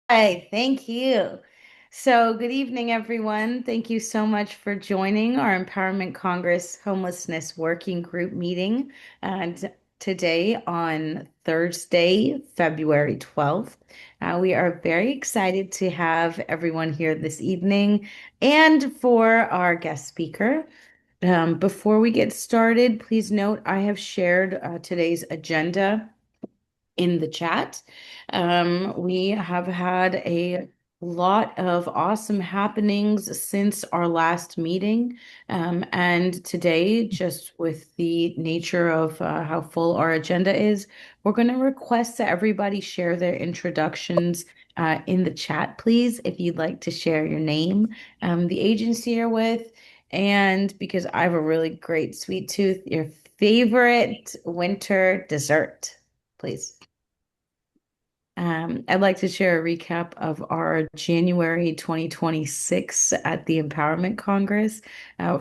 Hi, thank you. So, good evening, everyone. Thank you so much for joining our Empowerment Congress Homelessness Working Group meeting today on Thursday, February 12th. We are very excited to have everyone here this evening and for our guest speaker. Before we get started, please note I have shared today's agenda in the chat. We have had a lot of awesome happenings since our last meeting. And today, just with the nature of how full our agenda is, we're going to request that everybody share their introductions in the chat, please, if you'd like to share your name, the agency you're with, and because I have a really great sweet tooth, your favorite winter dessert, please. I'd like to share a recap of our January 2026 at the Empowerment Congress.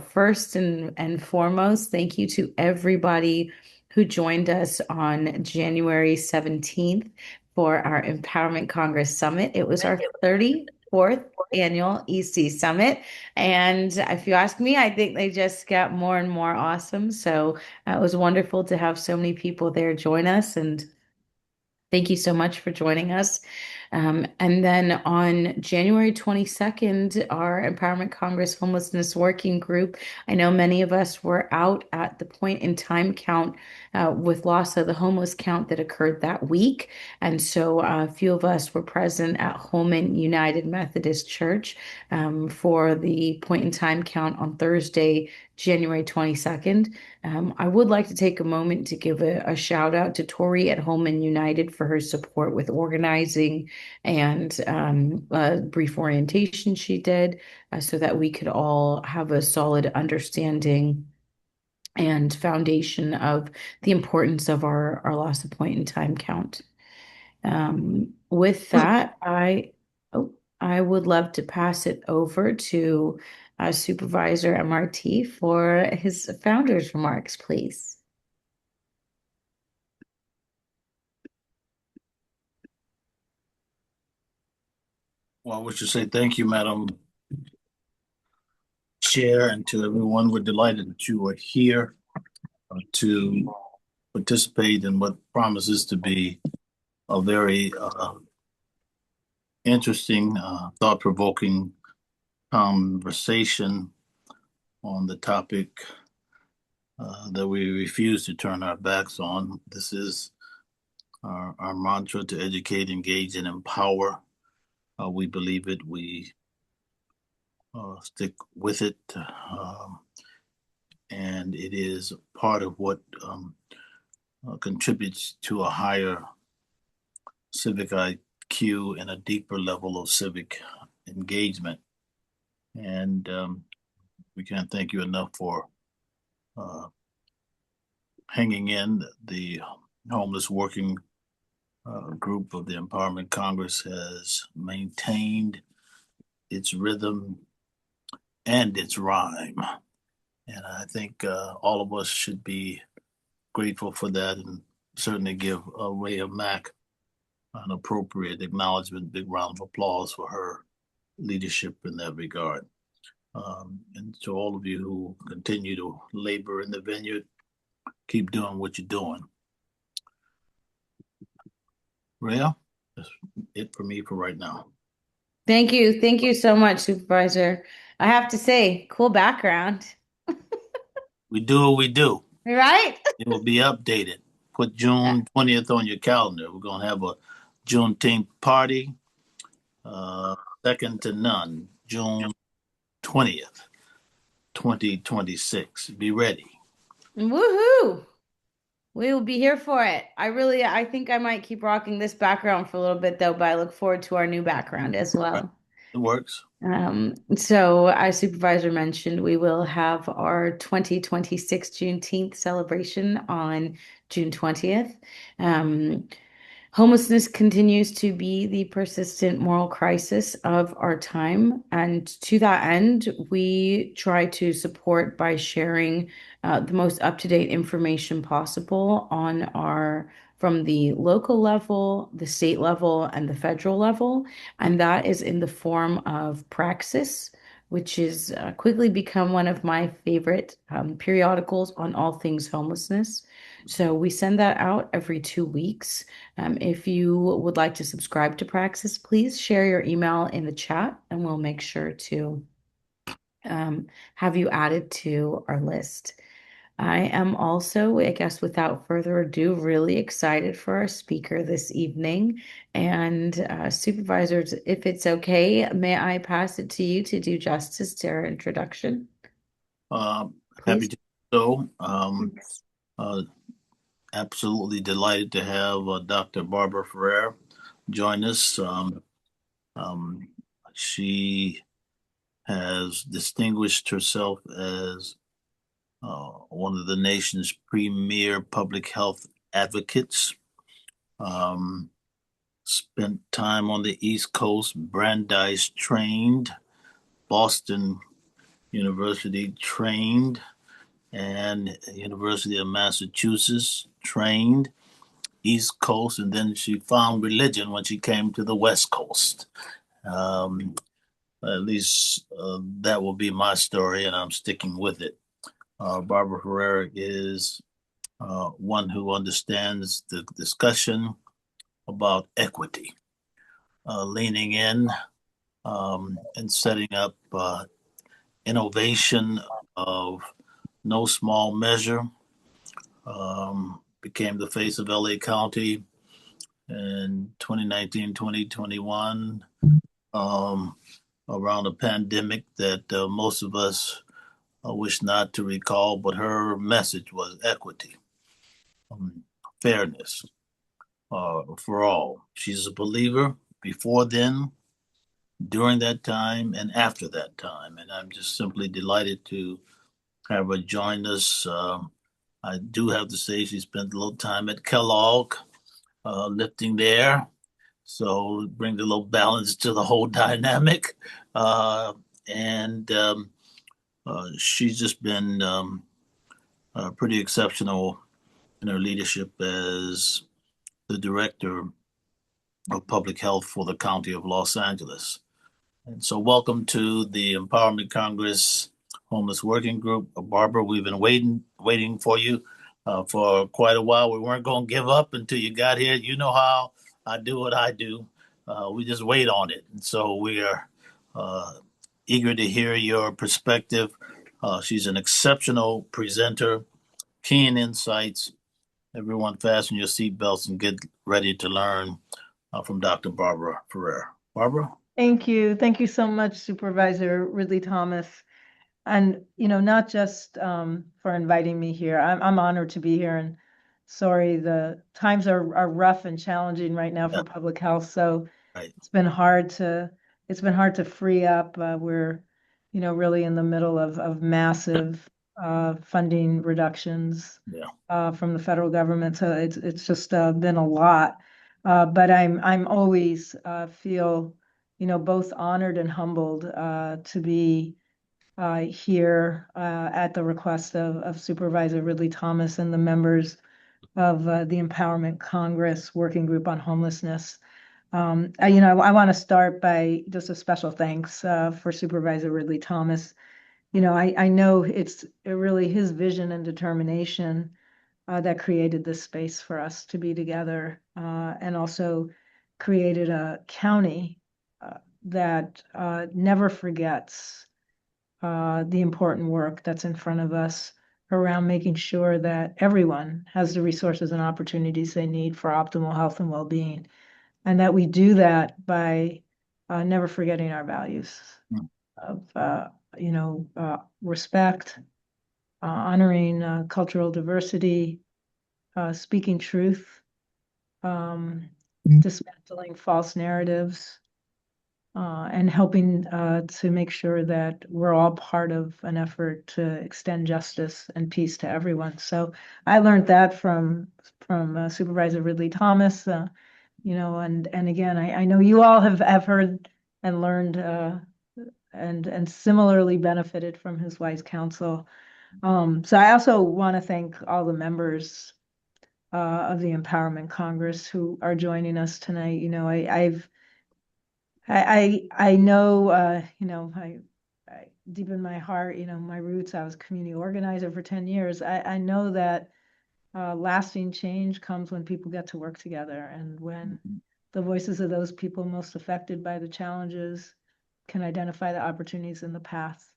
First and foremost, thank you to everybody who joined us on January 17th for our Empowerment Congress Summit. It was our 34th annual EC Summit. And if you ask me, I think they just got more and more awesome. So it was wonderful to have so many people there join us. And thank you so much for joining us. And then on January 22nd, our Empowerment Congress Homelessness Working Group, I know many of us were out at the point in time count with loss of the homeless count that occurred that week. And so a few of us were present at Holman United Methodist Church for the point in time count on Thursday, January 22nd. I would like to take a moment to give a shout out to Tori at Holman United for her support with organizing and a brief orientation she did so that we could all have a solid understanding and foundation of the importance of our loss of point in time count. With that, oh, I would love to pass it over to Supervisor MRT for his founder's remarks, please. Well, I wish to say thank you, Madam Chair, and to everyone. We're delighted that you are here to participate in what promises to be a very interesting, thought-provoking conversation on the topic that we refuse to turn our backs on. This is our mantra: to educate, engage, and empower. We believe it. We stick with it. And it is part of what contributes to a higher civic IQ and a deeper level of civic engagement. And we can't thank you enough for hanging in. The homeless working group of the Empowerment Congress has maintained its rhythm and its rhyme. And I think all of us should be grateful for that and certainly give Rhea Mack an appropriate acknowledgement, big round of applause for her leadership in that regard. And to all of you who continue to labor in the vineyard, keep doing what you're doing. Rhea, that's it for me for right now. Thank you. Thank you so much, Supervisor. I have to say, cool background. We do what we do. Right? It will be updated. Put June 20th on your calendar. We're going to have a Juneteenth party, second to none, June 20th, 2026. Be ready. Woohoo! We will be here for it. I think I might keep rocking this background for a little bit though, but I look forward to our new background as Right. well. It works. So as Supervisor mentioned, we will have our 2026 Juneteenth celebration on June 20th. Um, Homelessness continues to be the persistent moral crisis of our time. And to that end, we try to support by sharing the most up-to-date information possible on our from the local level, the state level, and the federal level. And that is in the form of Praxis, which is quickly become one of my favorite periodicals on all things homelessness. So we send that out every 2 weeks. If you would like to subscribe to Praxis, please share your email in the chat and we'll make sure to have you added to our list. I am also, I guess, without further ado, really excited for our speaker this evening. And supervisors, if it's okay, may I pass it to you to do justice to our introduction, Uh, Happy please? to do so. Uh, Absolutely delighted to have Dr. Barbara Ferrer join us. Um, she has distinguished herself as one of the nation's premier public health advocates. Um, Spent time on the East Coast, Brandeis trained, Boston University trained, and University of Massachusetts trained, East Coast, and then she found religion when she came to the West Coast. Um, at least that will be my story, and I'm sticking with it. Barbara Ferrer is one who understands the discussion about equity, leaning in and setting up innovation of no small measure. Became the face of LA County in 2019, 2021, um, around a pandemic that most of us wish not to recall, but her message was equity, um, fairness for all. She's a believer before then, during that time, and after that time. And I'm just simply delighted to have her join us. I do have to say she spent a little time at Kellogg, lifting there. So it brings a little balance to the whole dynamic. And She's just been pretty exceptional in her leadership as the director of public health for the County of Los Angeles. And so, welcome to the Empowerment Congress Homeless Working Group. Barbara, we've been waiting for you for quite a while. We weren't going to give up until you got here. You know how I do what I do. We just wait on it. And so, we are uh, eager to hear your perspective. She's an exceptional presenter, keen insights. Everyone, fasten your seatbelts and get ready to learn from Dr. Barbara Ferrer. Barbara? Thank you. Thank you so much, Supervisor Ridley Thomas. And, not just for inviting me here. I'm honored to be here. And sorry, the times are rough and challenging right now Yeah, for public health. So right. it's been hard to free up. We're, really in the middle of massive funding reductions Yeah. from the federal government. So it's just been a lot. But I'm always feel, both honored and humbled to be here at the request of Supervisor Ridley Thomas and the members of the Empowerment Congress Working Group on Homelessness. I want to start by just a special thanks for Supervisor Ridley Thomas. I know it's really his vision and determination that created this space for us to be together and also created a county that never forgets the important work that's in front of us around making sure that everyone has the resources and opportunities they need for optimal health and well-being, and that we do that by never forgetting our values Mm. of respect, honoring cultural diversity, speaking truth, um, dismantling false narratives, and helping to make sure that we're all part of an effort to extend justice and peace to everyone. So I learned that from Supervisor Ridley Thomas, and again, I know you all have heard and learned and similarly benefited from his wise counsel. So I also want to thank all the members of the Empowerment Congress who are joining us tonight. You know, I know, you know, I deep in my heart, you know, my roots, I was a community organizer for 10 years. I know that lasting change comes when people get to work together and when the voices of those people most affected by the challenges can identify the opportunities in the path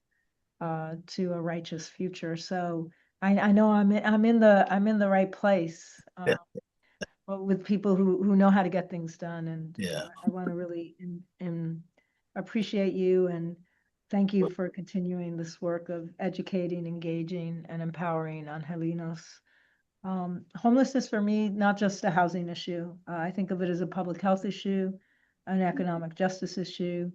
to a righteous future. So I know I'm in the right place Yeah. with people who know how to get things done. And Yeah. I want to really appreciate you and thank you for continuing this work of educating, engaging, and empowering Angelinos. Homelessness for me, not just a housing issue. I think of it as a public health issue, an economic justice issue,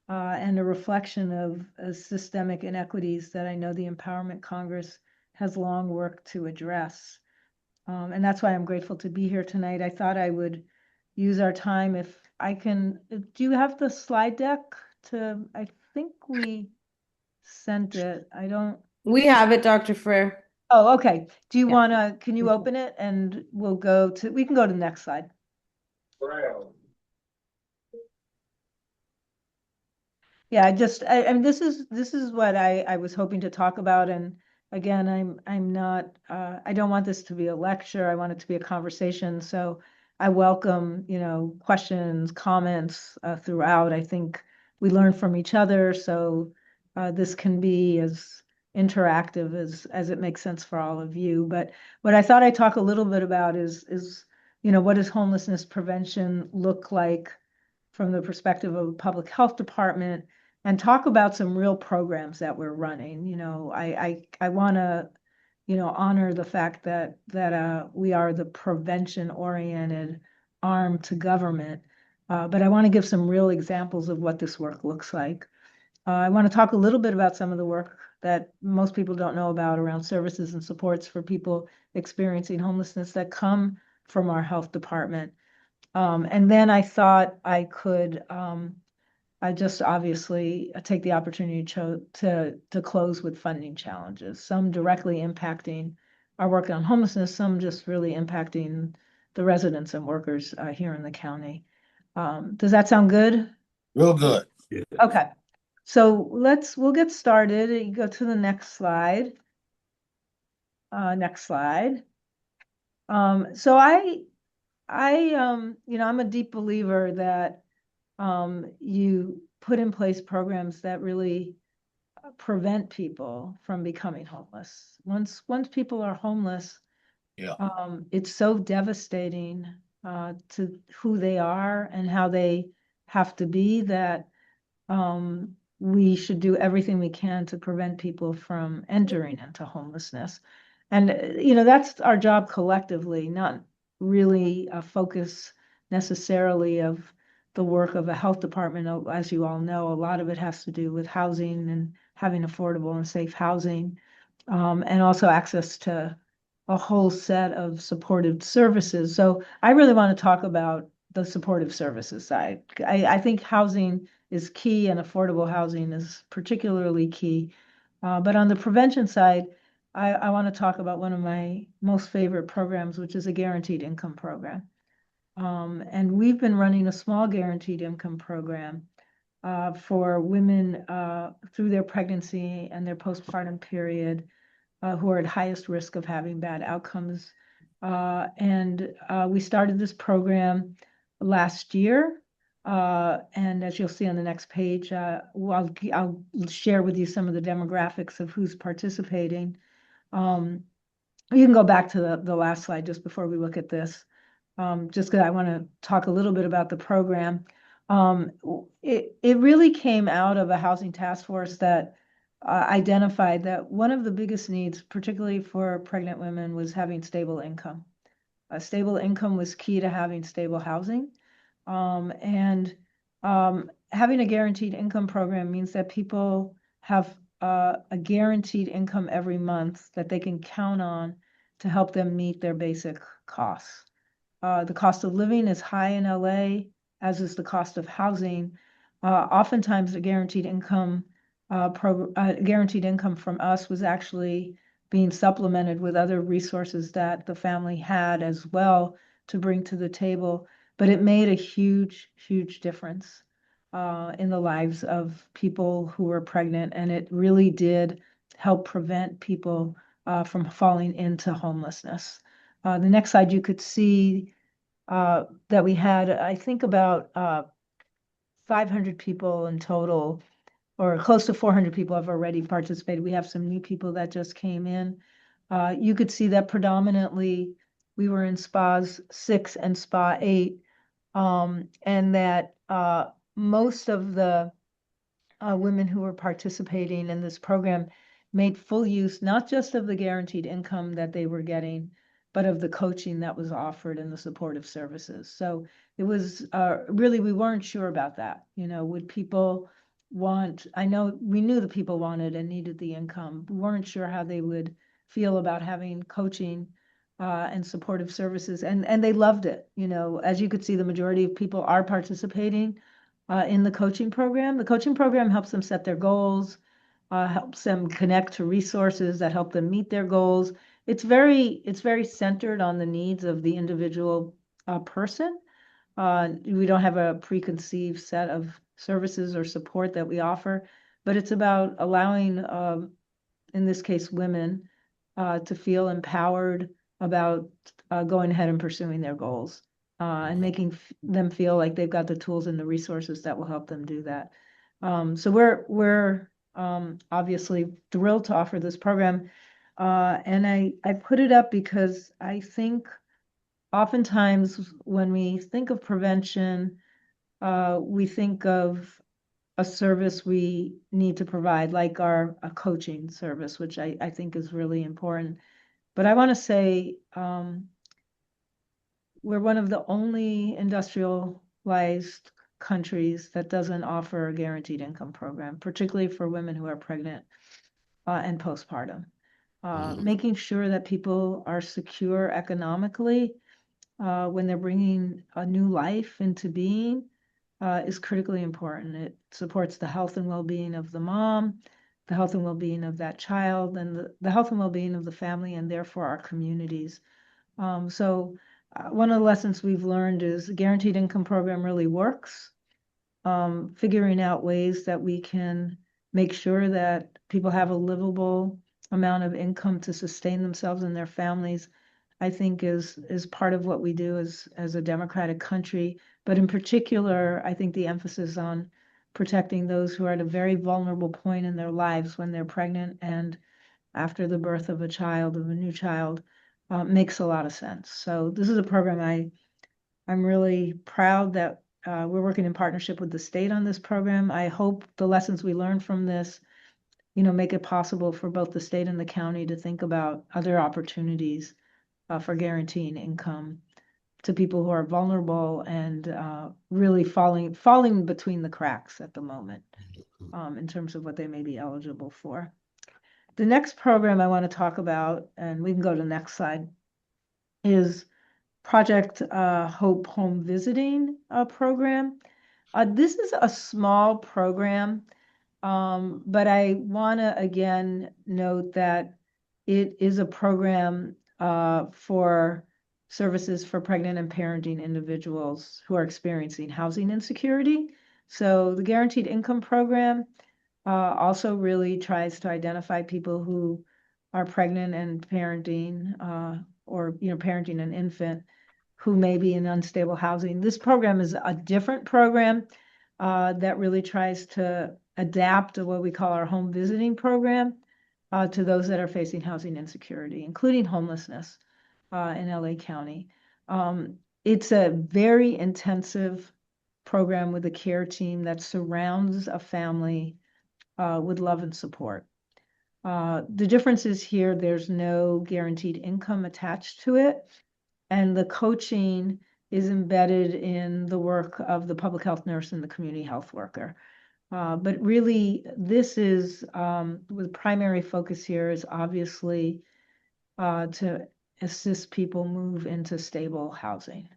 and a reflection of systemic inequities that I know the Empowerment Congress has long worked to address. And that's why I'm grateful to be here tonight. I thought I would use our time if I can. Do you have the slide deck I think we sent it. I don't. We have it, Dr. Ferrer. Oh, okay. Do you Yeah. can you open it and we can go to the next slide. Yeah, I mean, this is what I was hoping to talk about. And again, I'm not, I don't want this to be a lecture. I want it to be a conversation. So I welcome, you know, questions, comments throughout. I think we learn from each other. So this can be as interactive as it makes sense for all of you. But what I thought I'd talk a little bit about is, you know, what does homelessness prevention look like from the perspective of a public health department? And talk about some real programs that we're running. You know, I want to, you know, honor the fact that we are the prevention-oriented arm to government, but I want to give some real examples of what this work looks like. I want to talk a little bit about some of the work that most people don't know about around services and supports for people experiencing homelessness that come from our health department. And then I thought I could I just obviously take the opportunity to close with funding challenges, some directly impacting our work on homelessness, some just really impacting the residents and workers here in the county. Does that sound good? Real good. Yeah. Okay, so we'll get started. You go to the next slide. Next slide. So you know, I'm a deep believer that you put in place programs that really prevent people from becoming homeless. Once people are homeless, Yeah. it's so devastating to who they are and how they have to be that we should do everything we can to prevent people from entering into homelessness. And, you know, that's our job collectively, not really a focus necessarily of the work of a health department. As you all know, a lot of it has to do with housing and having affordable and safe housing, and also access to a whole set of supportive services. So I really want to talk about the supportive services side. I think housing is key and affordable housing is particularly key. But on the prevention side, I want to talk about one of my most favorite programs, which is a guaranteed income program. And we've been running a small guaranteed income program for women through their pregnancy and their postpartum period who are at highest risk of having bad outcomes. And we started this program last year. And as you'll see on the next page, I'll share with you some of the demographics of who's participating. You can go back to the last slide just before we look at this, just because I want to talk a little bit about the program. It really came out of a housing task force that identified that one of the biggest needs, particularly for pregnant women, was having stable income. A stable income was key to having stable housing. And having a guaranteed income program means that people have a guaranteed income every month that they can count on to help them meet their basic costs. The cost of living is high in LA, as is the cost of housing. Oftentimes, the guaranteed income from us was actually being supplemented with other resources that the family had as well to bring to the table. But it made a huge, huge difference in the lives of people who were pregnant, and it really did help prevent people from falling into homelessness. The next slide, you could see that we had, I think, about 500 people in total, or close to 400 people have already participated. We have some new people that just came in. You could see that predominantly we were in SPAs 6 and SPA 8, and that most of the women who were participating in this program made full use, not just of the guaranteed income that they were getting, but of the coaching that was offered and the supportive services. So it was really, we weren't sure about that. You know, would people want, I know we knew the people wanted and needed the income. We weren't sure how they would feel about having coaching and supportive services. And they loved it. You know, as you could see, the majority of people are participating in the coaching program. The coaching program helps them set their goals, helps them connect to resources that help them meet their goals. It's very centered on the needs of the individual person. We don't have a preconceived set of services or support that we offer, but it's about allowing, in this case, women to feel empowered about going ahead and pursuing their goals and making them feel like they've got the tools and the resources that will help them do that. So we're obviously thrilled to offer this program. And I put it up because I think oftentimes when we think of prevention, we think of a service we need to provide, like a coaching service, which I think is really important. But I want to say we're one of the only industrialized countries that doesn't offer a guaranteed income program, particularly for women who are pregnant and postpartum. Making sure that people are secure economically when they're bringing a new life into being is critically important. It supports the health and well-being of the mom, the health and well-being of that child, and the health and well-being of the family, and therefore our communities. So one of the lessons we've learned is the guaranteed income program really works. Figuring out ways that we can make sure that people have a livable amount of income to sustain themselves and their families, I think is part of what we do as a democratic country. But in particular, I think the emphasis on protecting those who are at a very vulnerable point in their lives when they're pregnant and after the birth of a child, of a new child, makes a lot of sense. So this is a program I'm really proud that we're working in partnership with the state on this program. I hope the lessons we learn from this, you know, make it possible for both the state and the county to think about other opportunities for guaranteeing income to people who are vulnerable and really falling between the cracks at the moment in terms of what they may be eligible for. The next program I want to talk about, and we can go to the next slide, is Project Hope Home Visiting program. This is a small program, but I want to again note that it is a program for services for pregnant and parenting individuals who are experiencing housing insecurity. So the Guaranteed Income Program also really tries to identify people who are pregnant and parenting or parenting an infant who may be in unstable housing. This program is a different program that really tries to adapt to what we call our home visiting program to those that are facing housing insecurity, including homelessness in LA County. It's a very intensive program with a care team that surrounds a family with love and support. The difference is here, there's no guaranteed income attached to it, and the coaching is embedded in the work of the public health nurse and the community health worker. But really, this is the primary focus here is obviously to assist people move into stable housing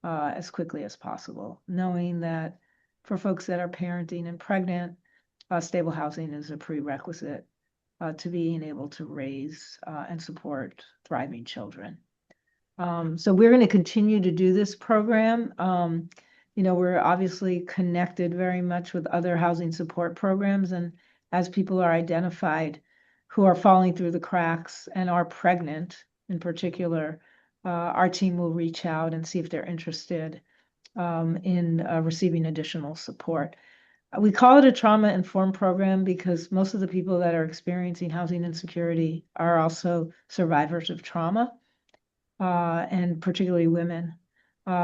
as quickly as possible, knowing that for folks that are parenting and pregnant, stable housing is a prerequisite to being able to raise and support thriving children. So we're going to continue to do this program. We're obviously connected very much with other housing support programs, and as people are identified who are falling through the cracks and are pregnant in particular, our team will reach out and see if they're interested in receiving additional support. We call it a trauma-informed program because most of the people that are experiencing housing insecurity are also survivors of trauma, and particularly women.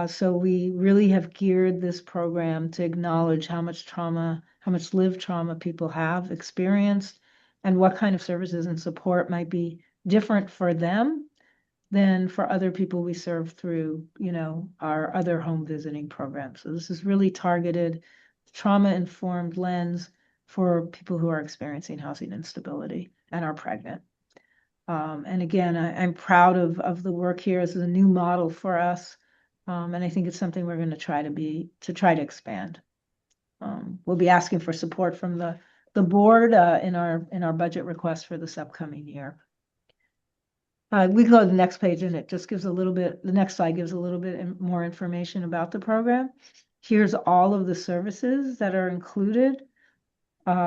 So we really have geared this program to acknowledge how much trauma, how much lived trauma people have experienced, and what kind of services and support might be different for them than for other people we serve through, our other home visiting programs. So this is really targeted, trauma-informed lens for people who are experiencing housing instability and are pregnant. And again, I'm proud of the work here. This is a new model for us, and I think it's something we're going to try to expand. We'll be asking for support from the board in our budget request for this upcoming year. We can go to the next page, and it just gives a little bit. The next slide gives a little bit more information about the program. Here's all of the services that are included.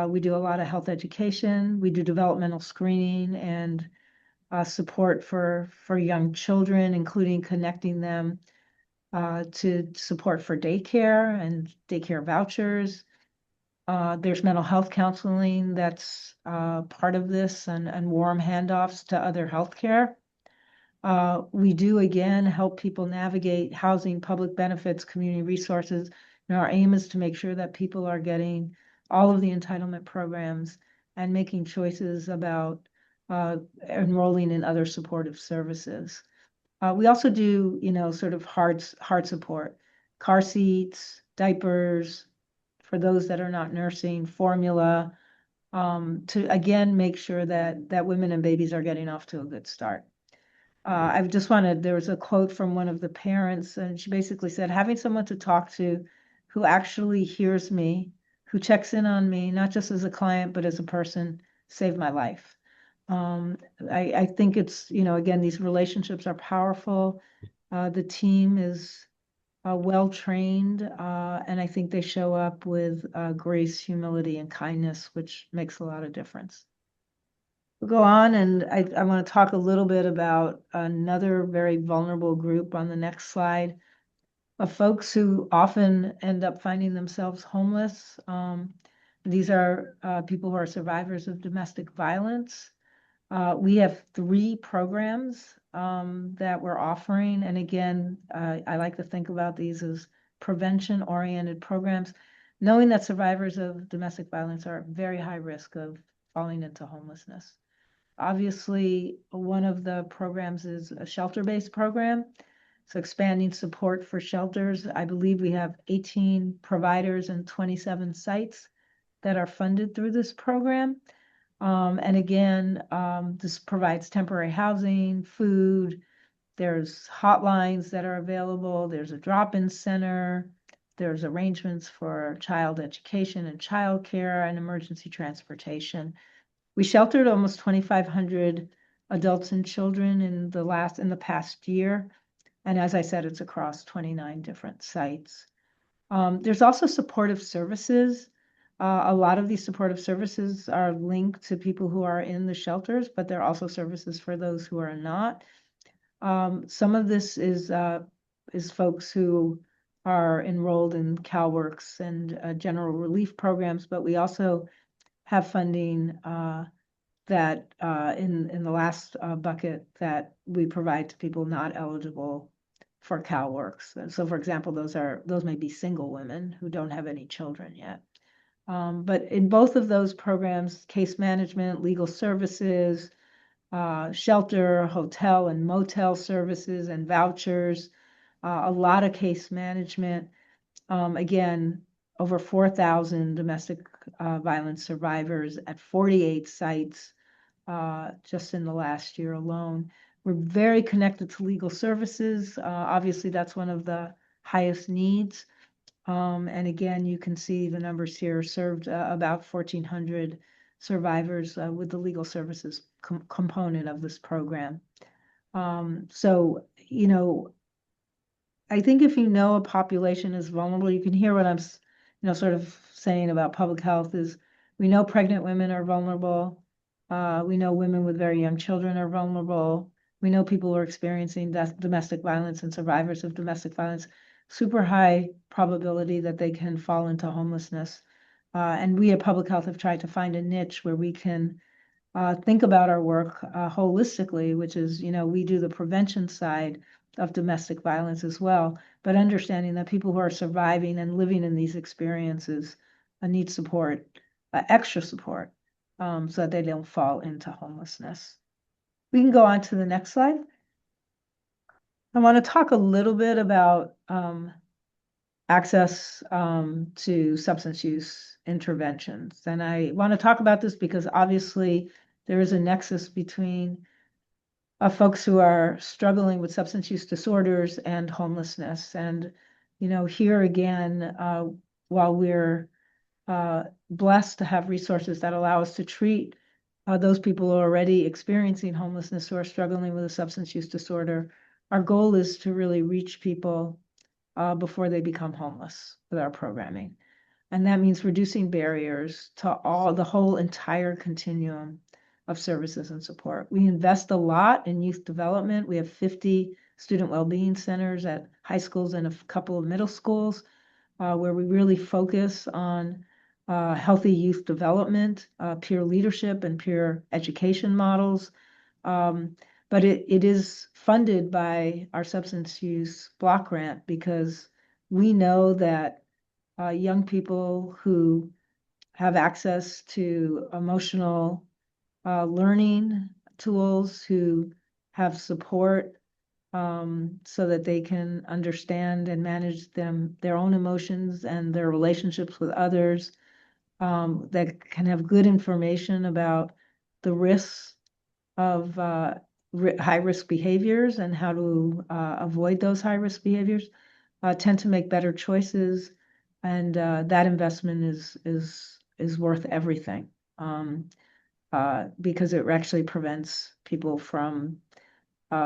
We do a lot of health education. We do developmental screening and support for young children, including connecting them to support for daycare and daycare vouchers. There's mental health counseling that's part of this, and warm handoffs to other healthcare. We do, again, help people navigate housing, public benefits, community resources. And our aim is to make sure that people are getting all of the entitlement programs and making choices about enrolling in other supportive services. We also do, sort of hard support, car seats, diapers, for those that are not nursing, formula, to again make sure that women and babies are getting off to a good start. There was a quote from one of the parents, and she basically said, having someone to talk to who actually hears me, who checks in on me, not just as a client, but as a person, saved my life. I think it's, again, these relationships are powerful. The team is well trained, and I think they show up with grace, humility, and kindness, which makes a lot of difference. We'll go on, and I want to talk a little bit about another very vulnerable group on the next slide, of folks who often end up finding themselves homeless. These are people who are survivors of domestic violence. We have 3 programs that we're offering. And again, I like to think about these as prevention-oriented programs, knowing that survivors of domestic violence are at very high risk of falling into homelessness. Obviously, one of the programs is a shelter-based program. So expanding support for shelters. I believe we have 18 providers and 27 sites that are funded through this program. And again, this provides temporary housing, food. There's hotlines that are available. There's a drop-in center. There's arrangements for child education and childcare and emergency transportation. We sheltered almost 2,500 adults and children in the past year. And as I said, it's across 29 different sites. There's also supportive services. A lot of these supportive services are linked to people who are in the shelters, but there are also services for those who are not. Some of this is folks who are enrolled in CalWORKs and general relief programs, but we also have funding that in the last bucket that we provide to people not eligible for CalWORKs. And so, for example, those may be single women who don't have any children yet. But in both of those programs, case management, legal services, shelter, hotel and motel services and vouchers, a lot of case management. Again, over 4,000 domestic violence survivors at 48 sites just in the last year alone. We're very connected to legal services. Obviously, that's one of the highest needs. And again, you can see the numbers here served about 1,400 survivors with the legal services component of this program. So, you know, I think if you know a population is vulnerable, you can hear what I'm, sort of saying about public health is we know pregnant women are vulnerable. We know women with very young children are vulnerable. We know people who are experiencing domestic violence and survivors of domestic violence, super high probability that they can fall into homelessness. And we at public health have tried to find a niche where we can think about our work holistically, which is, we do the prevention side of domestic violence as well, but understanding that people who are surviving and living in these experiences need support, extra support, so that they don't fall into homelessness. We can go on to the next slide. I want to talk a little bit about access to substance use interventions. And I want to talk about this because obviously there is a nexus between folks who are struggling with substance use disorders and homelessness. And, here again, while we're blessed to have resources that allow us to treat those people who are already experiencing homelessness, who are struggling with a substance use disorder, our goal is to really reach people before they become homeless with our programming. And that means reducing barriers to the whole entire continuum of services and support. We invest a lot in youth development. We have 50 student well-being centers at high schools and a couple of middle schools where we really focus on healthy youth development, peer leadership, and peer education models. But it is funded by our substance use block grant because we know that young people who have access to emotional learning tools, who have support so that they can understand and manage their own emotions and their relationships with others, that can have good information about the risks of high-risk behaviors and how to avoid those high-risk behaviors, tend to make better choices, and that investment is worth everything because it actually prevents people from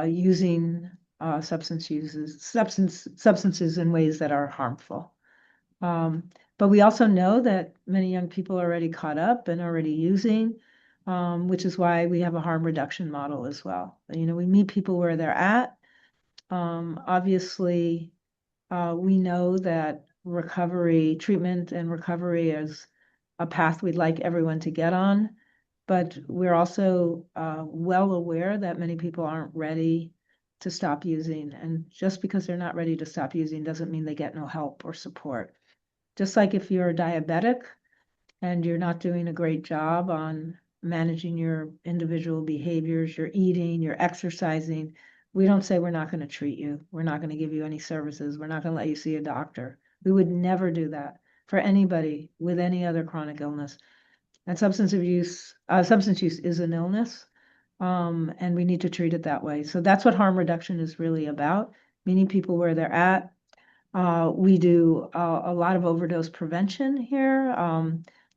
using substances in ways that are harmful. But we also know that many young people are already caught up and already using, which is why we have a harm reduction model as well. We meet people where they're at. Obviously, we know that treatment and recovery is a path we'd like everyone to get on, but we're also well aware that many people aren't ready to stop using. And just because they're not ready to stop using doesn't mean they get no help or support. Just like if you're a diabetic and you're not doing a great job on managing your individual behaviors, your eating, your exercising, we don't say we're not going to treat you. We're not going to give you any services. We're not going to let you see a doctor. We would never do that for anybody with any other chronic illness. And substance use is an illness, and we need to treat it that way. So that's what harm reduction is really about, meeting people where they're at. We do a lot of overdose prevention here.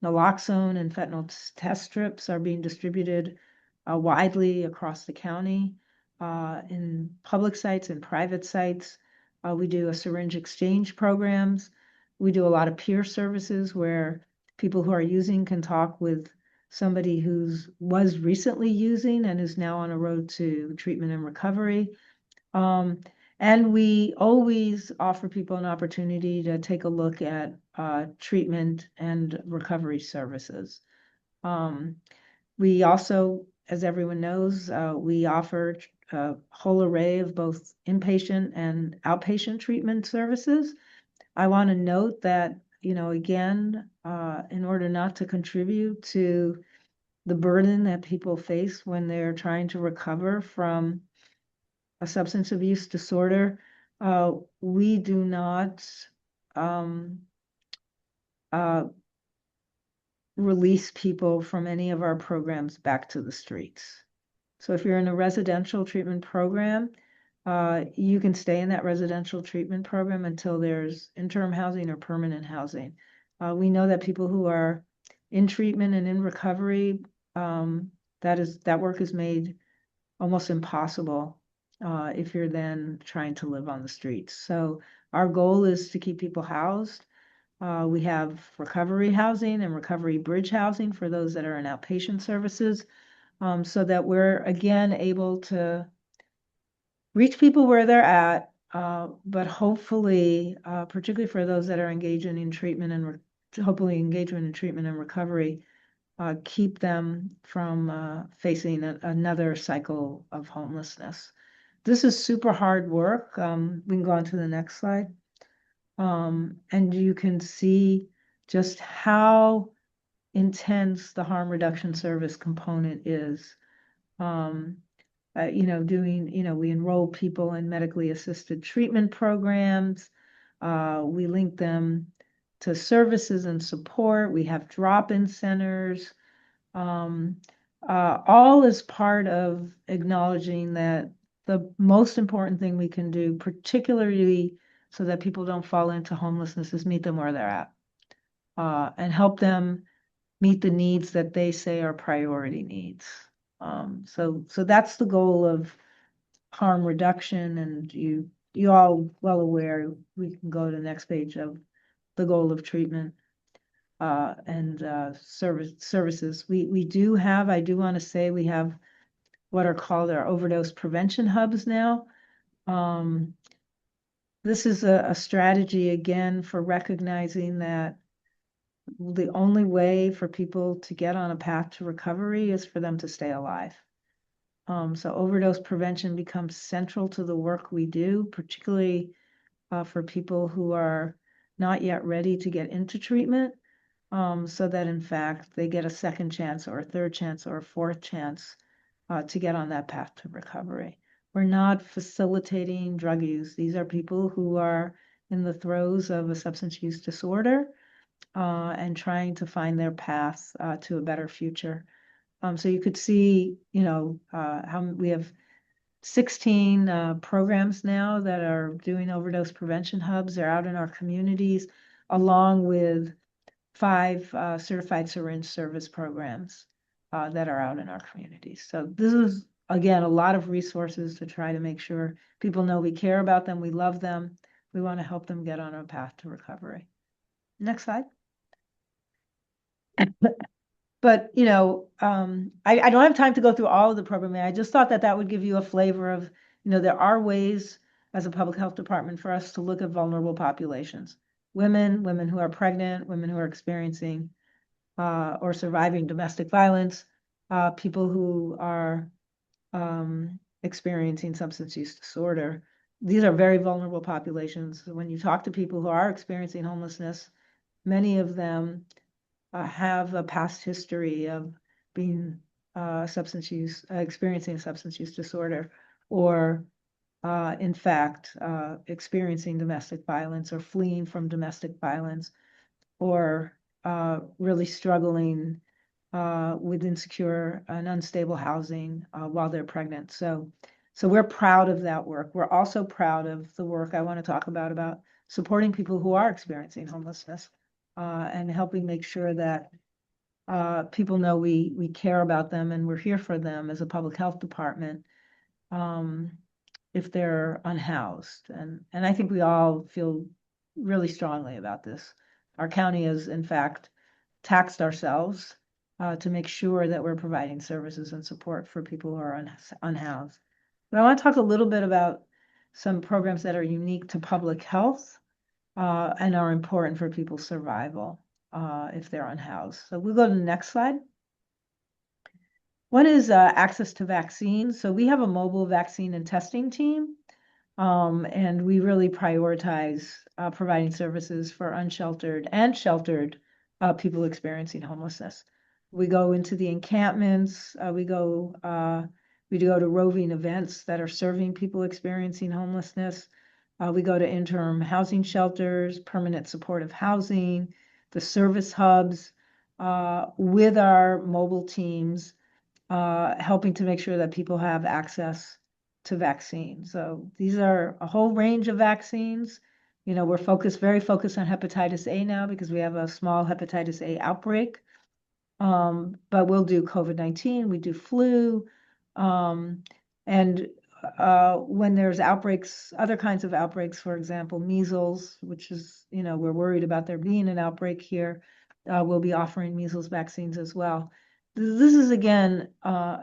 Naloxone and fentanyl test strips are being distributed widely across the county in public sites and private sites. We do a syringe exchange programs. We do a lot of peer services where people who are using can talk with somebody was recently using and is now on a road to treatment and recovery. And we always offer people an opportunity to take a look at treatment and recovery services. We also, as everyone knows, we offer a whole array of both inpatient and outpatient treatment services. I want to note that, again, in order not to contribute to the burden that people face when they're trying to recover from a substance abuse disorder, we do not release people from any of our programs back to the streets. So if you're in a residential treatment program, you can stay in that residential treatment program until there's interim housing or permanent housing. We know that people who are in treatment and in recovery, that work is made almost impossible if you're then trying to live on the streets. So our goal is to keep people housed. We have recovery housing and recovery bridge housing for those that are in outpatient services, so that we're again able to reach people where they're at, but hopefully, particularly for those that are engaging in treatment and hopefully engagement in treatment and recovery, keep them from facing another cycle of homelessness. This is super hard work. We can go on to the next slide. And you can see just how intense the harm reduction service component is. We enroll people in medically assisted treatment programs. We link them to services and support. We have drop-in centers. All is part of acknowledging that the most important thing we can do, particularly so that people don't fall into homelessness, is meet them where they're at, and help them meet the needs that they say are priority needs. So that's the goal of harm reduction, and you all well aware. We can go to the next page of the goal of treatment and services. I do want to say we have what are called our overdose prevention hubs now. This is a strategy again for recognizing that the only way for people to get on a path to recovery is for them to stay alive. So overdose prevention becomes central to the work we do, particularly for people who are not yet ready to get into treatment, so that in fact they get a second chance or a third chance or a fourth chance to get on that path to recovery. We're not facilitating drug use. These are people who are in the throes of a substance use disorder and trying to find their path to a better future. So you could see, how we have 16 programs now that are doing overdose prevention hubs. They're out in our communities, along with 5 certified syringe service programs that are out in our communities. So this is, again, a lot of resources to try to make sure people know we care about them, we love them, we want to help them get on a path to recovery. Next slide. But I don't have time to go through all of the programming. I just thought that would give you a flavor of, there are ways as a public health department for us to look at vulnerable populations. Women who are pregnant, women who are experiencing or surviving domestic violence, people who are experiencing substance use disorder. These are very vulnerable populations. When you talk to people who are experiencing homelessness, many of them have a past history of being experiencing substance use disorder, or in fact experiencing domestic violence or fleeing from domestic violence, or really struggling with insecure and unstable housing while they're pregnant. So we're proud of that work. We're also proud of the work I want to talk about supporting people who are experiencing homelessness and helping make sure that people know we care about them and we're here for them as a public health department if they're unhoused. And I think we all feel really strongly about this. Our county has, in fact, taxed ourselves to make sure that we're providing services and support for people who are unhoused. But I want to talk a little bit about some programs that are unique to public health and are important for people's survival if they're unhoused. So we'll go to the next slide. One is access to vaccines. So we have a mobile vaccine and testing team, and we really prioritize providing services for unsheltered and sheltered people experiencing homelessness. We go into the encampments. We go to roving events that are serving people experiencing homelessness. We go to interim housing shelters, permanent supportive housing, the service hubs with our mobile teams, helping to make sure that people have access to vaccines. So these are a whole range of vaccines. We're very focused on hepatitis A now because we have a small hepatitis A outbreak. But we'll do COVID-19, we do flu, and when there's outbreaks, other kinds of outbreaks, for example, measles, which is, we're worried about there being an outbreak here, we'll be offering measles vaccines as well. This is, again,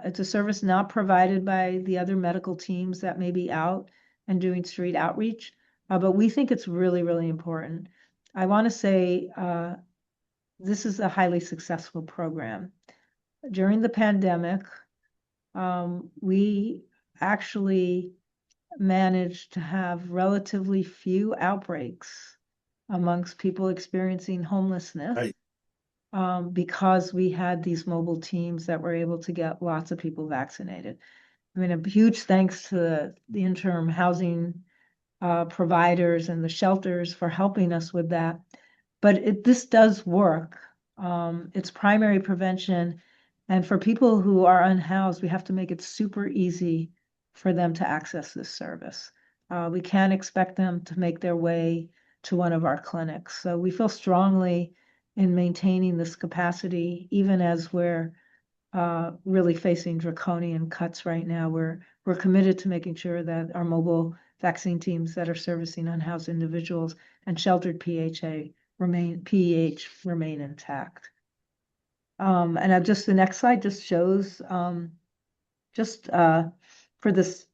it's a service not provided by the other medical teams that may be out and doing street outreach, but we think it's really, really important. I want to say this is a highly successful program. During the pandemic, we actually managed to have relatively few outbreaks amongst people experiencing homelessness. Right. Because we had these mobile teams that were able to get lots of people vaccinated. I mean, a huge thanks to the interim housing providers and the shelters for helping us with that. But this does work. It's primary prevention. And for people who are unhoused, we have to make it super easy for them to access this service. We can't expect them to make their way to one of our clinics. So we feel strongly in maintaining this capacity, even as we're really facing draconian cuts right now. We're committed to making sure that our mobile vaccine teams that are servicing unhoused individuals and sheltered PH remain intact. And just the next slide just shows just for this,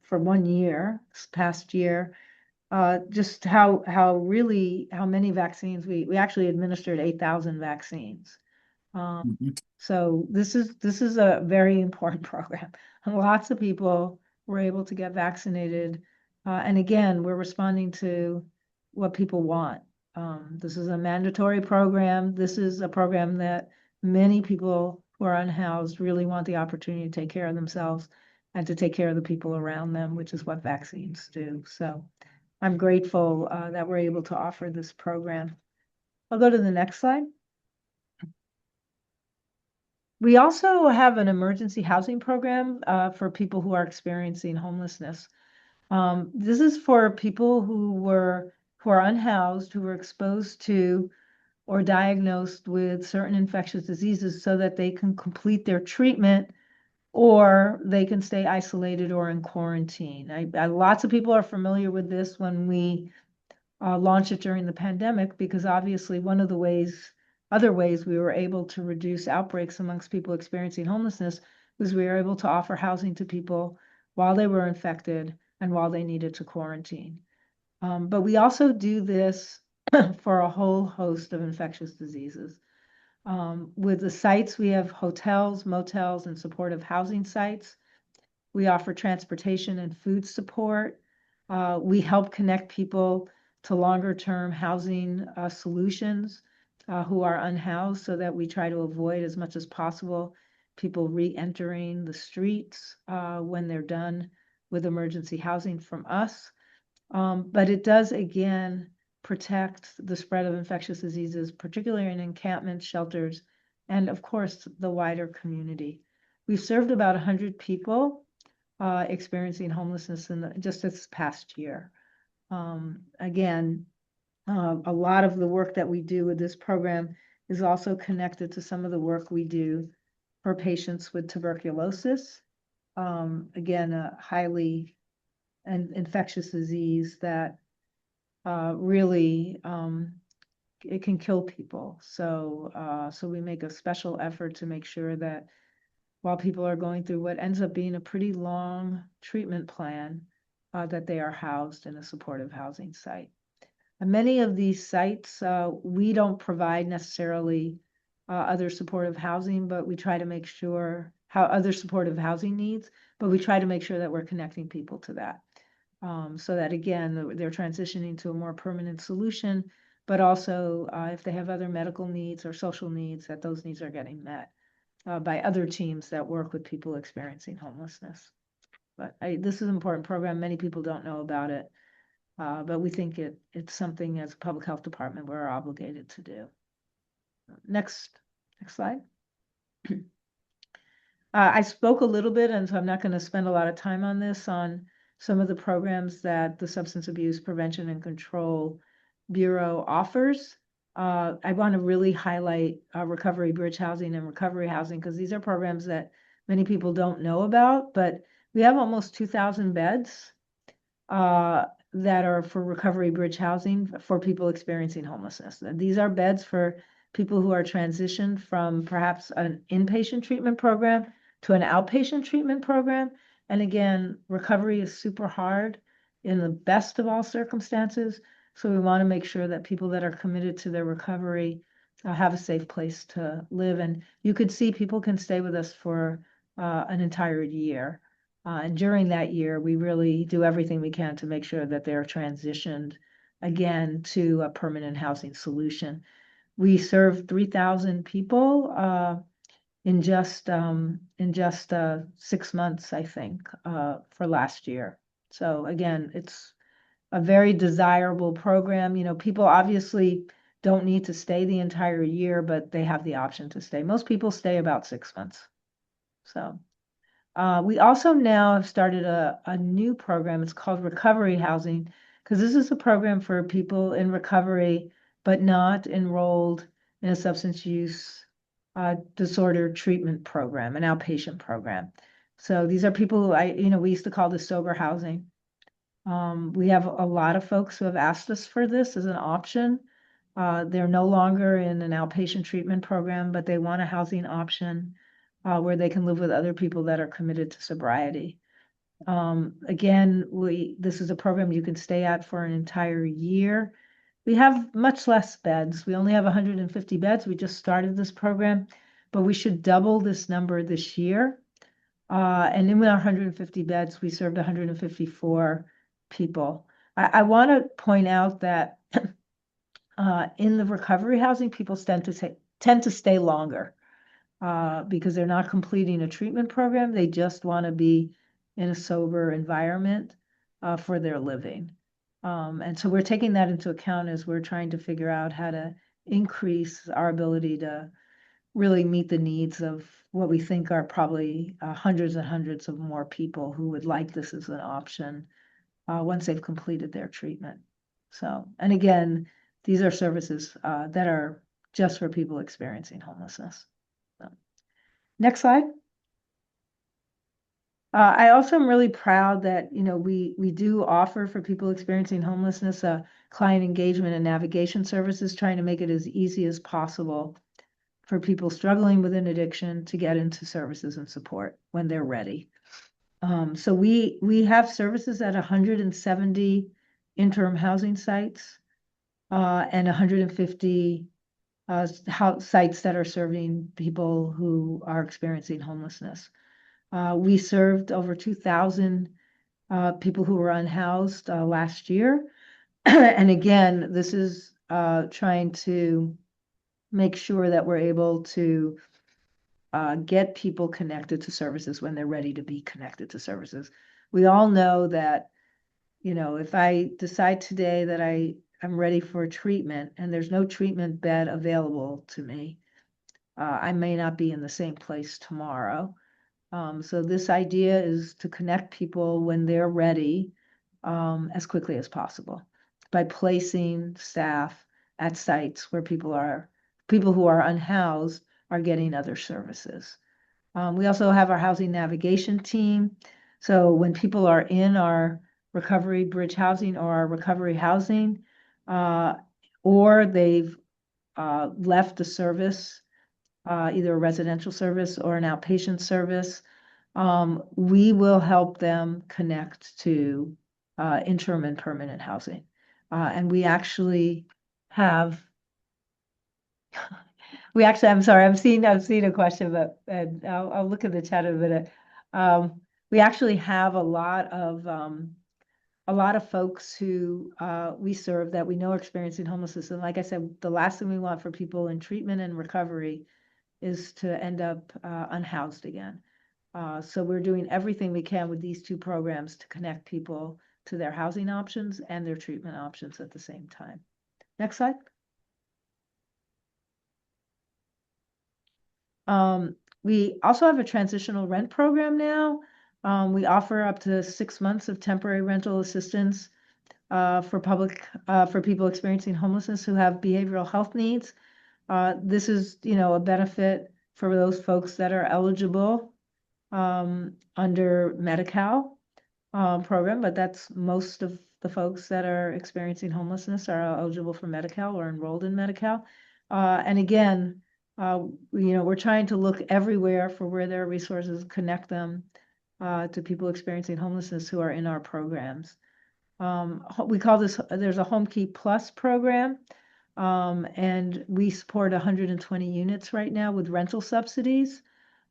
for 1 year, this past year, just how many vaccines we actually administered 8,000 vaccines. So this is a very important program. And lots of people were able to get vaccinated. And again, we're responding to what people want. This is a mandatory program. This is a program that many people who are unhoused really want the opportunity to take care of themselves and to take care of the people around them, which is what vaccines do. So I'm grateful that we're able to offer this program. I'll go to the next slide. We also have an emergency housing program for people who are experiencing homelessness. This is for people who are unhoused, who were exposed to or diagnosed with certain infectious diseases so that they can complete their treatment or they can stay isolated or in quarantine. Lots of people are familiar with this when we launched it during the pandemic, because obviously one of the other ways we were able to reduce outbreaks amongst people experiencing homelessness was we were able to offer housing to people while they were infected and while they needed to quarantine. But we also do this for a whole host of infectious diseases. With the sites, we have hotels, motels, and supportive housing sites. We offer transportation and food support. We help connect people to longer-term housing solutions who are unhoused, so that we try to avoid as much as possible people re-entering the streets when they're done with emergency housing from us. But it does, again, protect the spread of infectious diseases, particularly in encampments, shelters, and of course, the wider community. We've served about 100 people experiencing homelessness just this past year. Again, a lot of the work that we do with this program is also connected to some of the work we do for patients with tuberculosis. Again, a highly infectious disease that really it can kill people. So we make a special effort to make sure that while people are going through what ends up being a pretty long treatment plan, that they are housed in a supportive housing site. And many of these sites, we don't provide necessarily other supportive housing, but we try to make sure other supportive housing needs, but we try to make sure that we're connecting people to that. So that, again, they're transitioning to a more permanent solution, but also if they have other medical needs or social needs, that those needs are getting met by other teams that work with people experiencing homelessness. But this is an important program. Many people don't know about it, but we think it's something as a public health department we're obligated to do. Next slide. I spoke a little bit, and so I'm not going to spend a lot of time on this, on some of the programs that the Substance Abuse Prevention and Control Bureau offers. I want to really highlight recovery bridge housing and recovery housing because these are programs that many people don't know about, but we have almost 2,000 beds that are for recovery bridge housing for people experiencing homelessness. These are beds for people who are transitioned from perhaps an inpatient treatment program to an outpatient treatment program. And again, recovery is super hard in the best of all circumstances. So we want to make sure that people that are committed to their recovery have a safe place to live. And you could see people can stay with us for an entire year. And during that year, we really do everything we can to make sure that they're transitioned again to a permanent housing solution. We served 3,000 people in just 6 months, I think, for last year. So again, it's a very desirable program. You know, people obviously don't need to stay the entire year, but they have the option to stay. Most people stay about 6 months. So. We also now have started a new program. It's called Recovery Housing, because this is a program for people in recovery, but not enrolled in a substance use disorder treatment program, an outpatient program. So these are people who we used to call this sober housing. We have a lot of folks who have asked us for this as an option. They're no longer in an outpatient treatment program, but they want a housing option where they can live with other people that are committed to sobriety. Again, this is a program you can stay at for an entire year. We have much less beds. We only have 150 beds. We just started this program, but we should double this number this year. And in our 150 beds, we served 154 people. I want to point out that in the recovery housing, people tend to stay longer because they're not completing a treatment program. They just want to be in a sober environment for their living. And so we're taking that into account as we're trying to figure out how to increase our ability to really meet the needs of what we think are probably hundreds and hundreds of more people who would like this as an option once they've completed their treatment. So, and again, these are services that are just for people experiencing homelessness. So, next slide. I also am really proud that we do offer for people experiencing homelessness client engagement and navigation services, trying to make it as easy as possible for people struggling with an addiction to get into services and support when they're ready. So we have services at 170 interim housing sites and 150 sites that are serving people who are experiencing homelessness. We served over 2,000 people who were unhoused last year. And again, this is trying to make sure that we're able to get people connected to services when they're ready to be connected to services. We all know that, if I decide today that I'm ready for treatment and there's no treatment bed available to me, I may not be in the same place tomorrow. So this idea is to connect people when they're ready as quickly as possible by placing staff at sites where people who are unhoused are getting other services. We also have our housing navigation team. So when people are in our recovery bridge housing or our recovery housing, or they've left the service, either a residential service or an outpatient service, we will help them connect to interim and permanent housing. And we actually have, I'm sorry, I'm seeing a question, but I'll look at the chat in a minute. We actually have a lot of folks who we serve that we know are experiencing homelessness. And like I said, the last thing we want for people in treatment and recovery is to end up unhoused again. So we're doing everything we can with these two programs to connect people to their housing options and their treatment options at the same time. Next slide. We also have a transitional rent program now. We offer up to 6 months of temporary rental assistance for people experiencing homelessness who have behavioral health needs. This is, a benefit for those folks that are eligible under Medi-Cal program, but that's most of the folks that are experiencing homelessness are eligible for Medi-Cal or enrolled in Medi-Cal. And again, we're trying to look everywhere for where there are resources, connect them to people experiencing homelessness who are in our programs. We call this, there's a Home Key Plus program, and we support 120 units right now with rental subsidies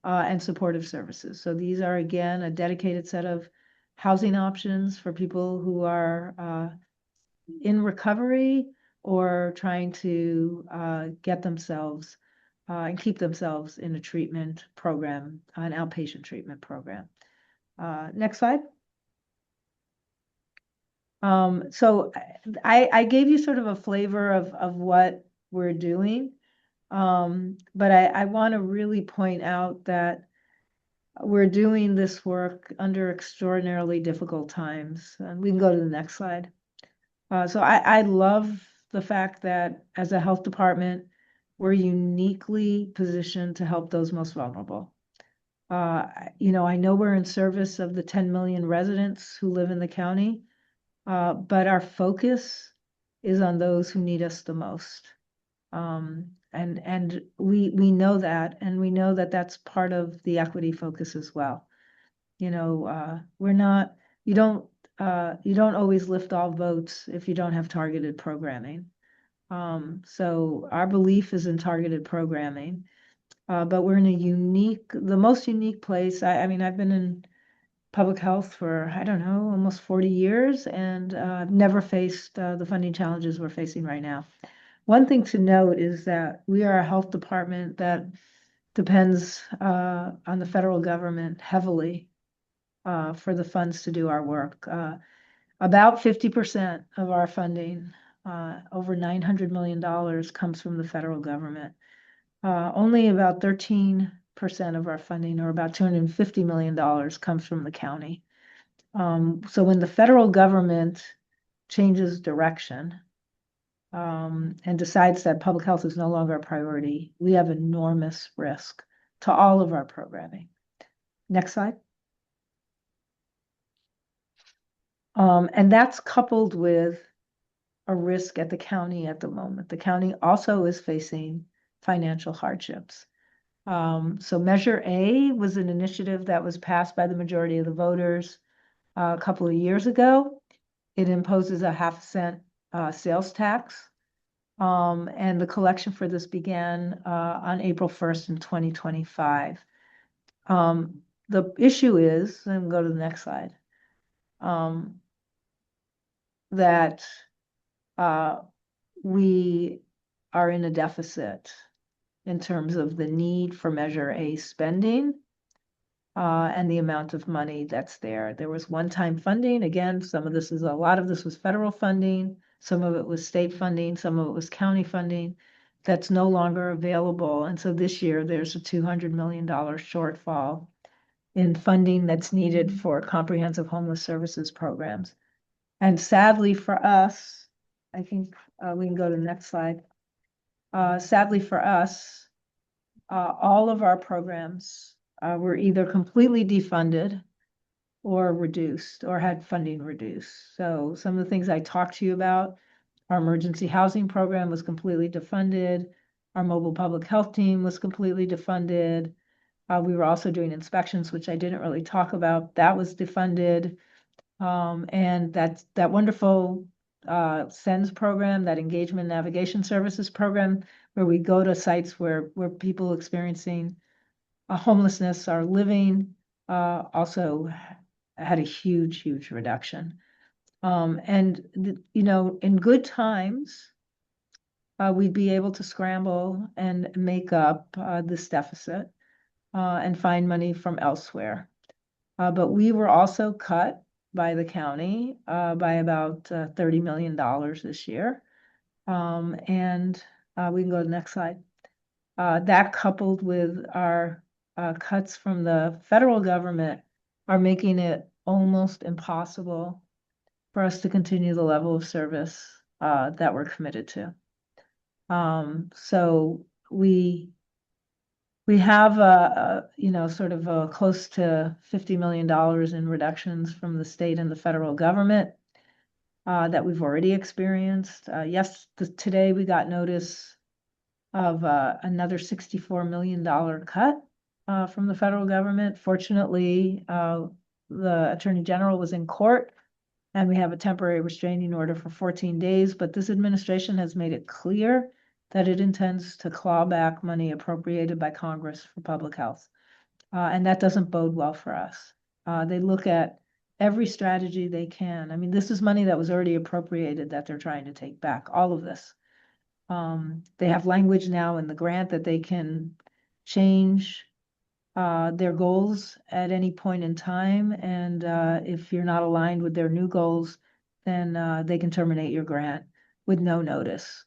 and supportive services. So these are, again, a dedicated set of housing options for people who are in recovery or trying to get themselves and keep themselves in a treatment program, an outpatient treatment program. Next slide. So I gave you sort of a flavor of what we're doing, but I want to really point out that we're doing this work under extraordinarily difficult times. And we can go to the next slide. So I love the fact that as a health department, we're uniquely positioned to help those most vulnerable. I know we're in service of the 10 million residents who live in the county, but our focus is on those who need us the most. And we know that, and we know that that's part of the equity focus as well. We're not, you don't always lift all boats if you don't have targeted programming. So our belief is in targeted programming, but we're in the most unique place. I mean, I've been in public health for, I don't know, almost 40 years, and I've never faced the funding challenges we're facing right now. One thing to note is that we are a health department that depends on the federal government heavily for the funds to do our work. About 50% of our funding, over $900 million, comes from the federal government. Only about 13% of our funding, or about $250 million, comes from the county. So when the federal government changes direction and decides that public health is no longer a priority, we have enormous risk to all of our programming. Next slide. And that's coupled with a risk at the county at the moment. The county also is facing financial hardships. So Measure A was an initiative that was passed by the majority of the voters a couple of years ago. It imposes a 0.5 cent sales tax. And the collection for this began on April 1st in 2025. The issue is, and go to the next slide, that we are in a deficit in terms of the need for Measure A spending and the amount of money that's there. There was one-time funding. Again, a lot of this was federal funding, some of it was state funding, some of it was county funding that's no longer available. And so this year there's a $200 million shortfall in funding that's needed for comprehensive homeless services programs. And sadly for us, I think we can go to the next slide. Sadly for us, all of our programs were either completely defunded or reduced, or had funding reduced. So some of the things I talked to you about, our emergency housing program was completely defunded. Our mobile public health team was completely defunded. We were also doing inspections, which I didn't really talk about. That was defunded. And that wonderful SENS program, that engagement navigation services program, where we go to sites where people experiencing homelessness are living, also had a huge, huge reduction. And in good times, we'd be able to scramble and make up this deficit and find money from elsewhere. But we were also cut by the county by about $30 million this year. And we can go to the next slide. That coupled with our cuts from the federal government are making it almost impossible for us to continue the level of service that we're committed to. So we have sort of close to $50 million in reductions from the state and the federal government that we've already experienced. Today we got notice of another $64 million cut from the federal government. Fortunately, the Attorney General was in court and we have a temporary restraining order for 14 days, but this administration has made it clear that it intends to claw back money appropriated by Congress for public health. And that doesn't bode well for us. They look at every strategy they can. I mean, this is money that was already appropriated that they're trying to take back, all of this. They have language now in the grant that they can change their goals at any point in time. And if you're not aligned with their new goals, then they can terminate your grant with no notice.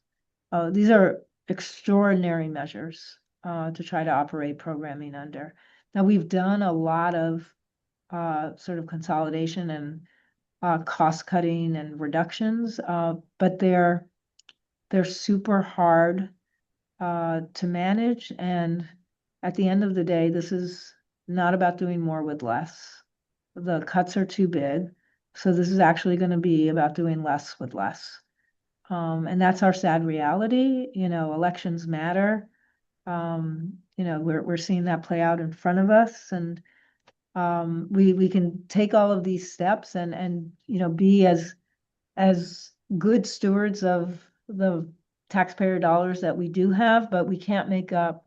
These are extraordinary measures to try to operate programming under. Now, we've done a lot of sort of consolidation and cost cutting and reductions, but they're super hard to manage. And at the end of the day, this is not about doing more with less. The cuts are too big. So this is actually going to be about doing less with less. And that's our sad reality. Elections matter. We're seeing that play out in front of us. And we can take all of these steps and be as good stewards of the taxpayer dollars that we do have, but we can't make up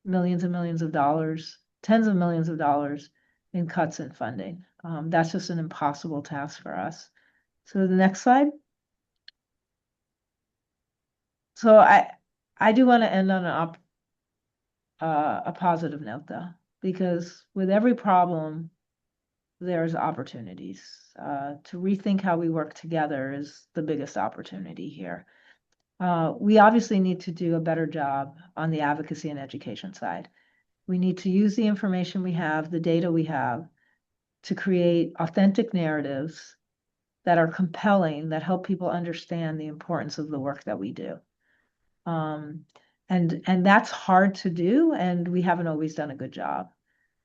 millions and millions of dollars, tens of millions of dollars in cuts in funding. That's just an impossible task for us. So the next slide. So I do want to end on a positive note though, because with every problem, there's opportunities. To rethink how we work together is the biggest opportunity here. We obviously need to do a better job on the advocacy and education side. We need to use the information we have, the data we have, to create authentic narratives that are compelling, that help people understand the importance of the work that we do. And that's hard to do, and we haven't always done a good job.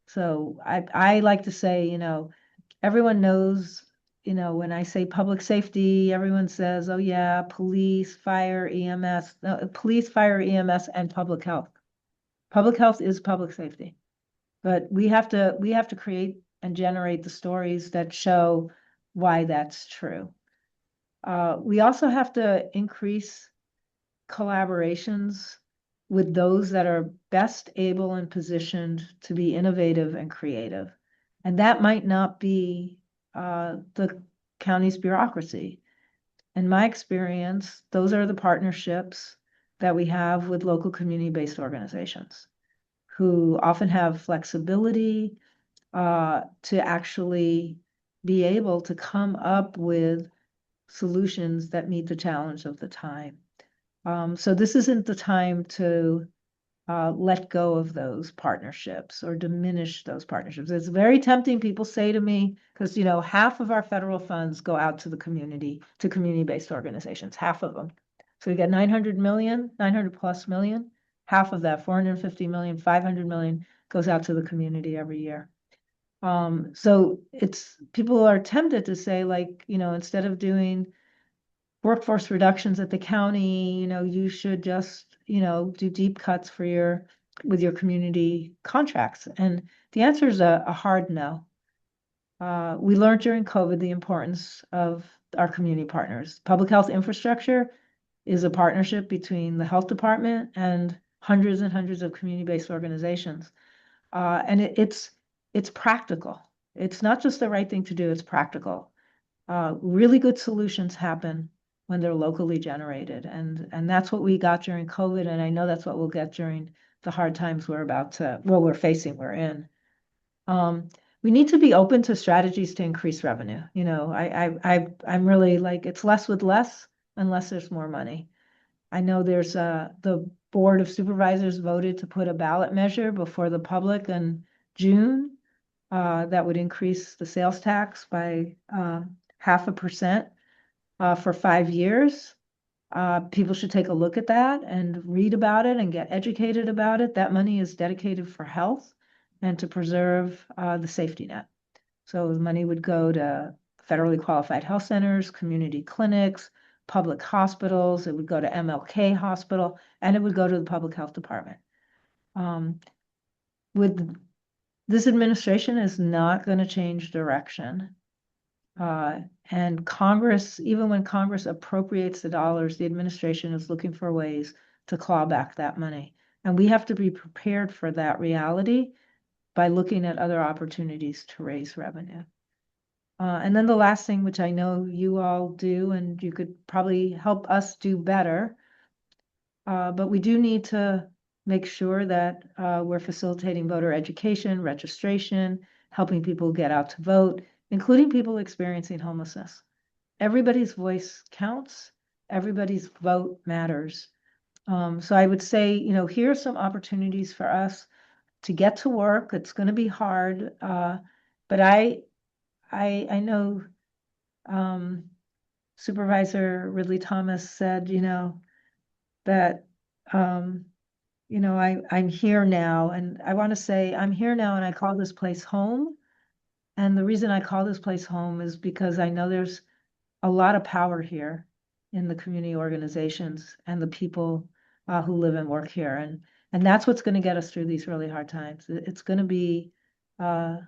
So I like to say, everyone knows, when I say public safety, everyone says, oh yeah, police, fire, EMS, police, fire, EMS, and public health. Public health is public safety, but we have to create and generate the stories that show why that's true. We also have to increase collaborations with those that are best able and positioned to be innovative and creative. And that might not be the county's bureaucracy. In my experience, those are the partnerships that we have with local community-based organizations who often have flexibility to actually be able to come up with solutions that meet the challenge of the time. So this isn't the time to let go of those partnerships or diminish those partnerships. It's very tempting. People say to me, because half of our federal funds go out to the community, to community-based organizations, half of them. So we get 900 plus million, half of that, 450 million, 500 million goes out to the community every year. So people are tempted to say, like, instead of doing workforce reductions at the county, you should just, do deep cuts with your community contracts. And the answer is a hard no. We learned during COVID the importance of our community partners. Public health infrastructure is a partnership between the health department and hundreds and hundreds of community-based organizations. And it's practical. It's not just the right thing to do, it's practical. Really good solutions happen when they're locally generated. And that's what we got during COVID. And I know that's what we'll get during the hard times we're in. We need to be open to strategies to increase revenue. I'm really like, it's less with less unless there's more money. I know there's the Board of Supervisors voted to put a ballot measure before the public in June that would increase the sales tax by 0.5%, for 5 years. People should take a look at that and read about it and get educated about it. That money is dedicated for health and to preserve the safety net. So the money would go to federally qualified health centers, community clinics, public hospitals. It would go to MLK Hospital, and it would go to the public health department. With this administration is not going to change direction. And Congress, even when Congress appropriates the dollars, the administration is looking for ways to claw back that money. And we have to be prepared for that reality by looking at other opportunities to raise revenue. And then the last thing, which I know you all do, and you could probably help us do better, but we do need to make sure that we're facilitating voter education, registration, helping people get out to vote, including people experiencing homelessness. Everybody's voice counts. Everybody's vote matters. So I would say, here are some opportunities for us to get to work. It's going to be hard, but I know Supervisor Ridley Thomas said, that I'm here now, and I want to say I'm here now, and I call this place home. And the reason I call this place home is because I know there's a lot of power here in the community organizations and the people who live and work here, and that's what's going to get us through these really hard times. It's going to be uh,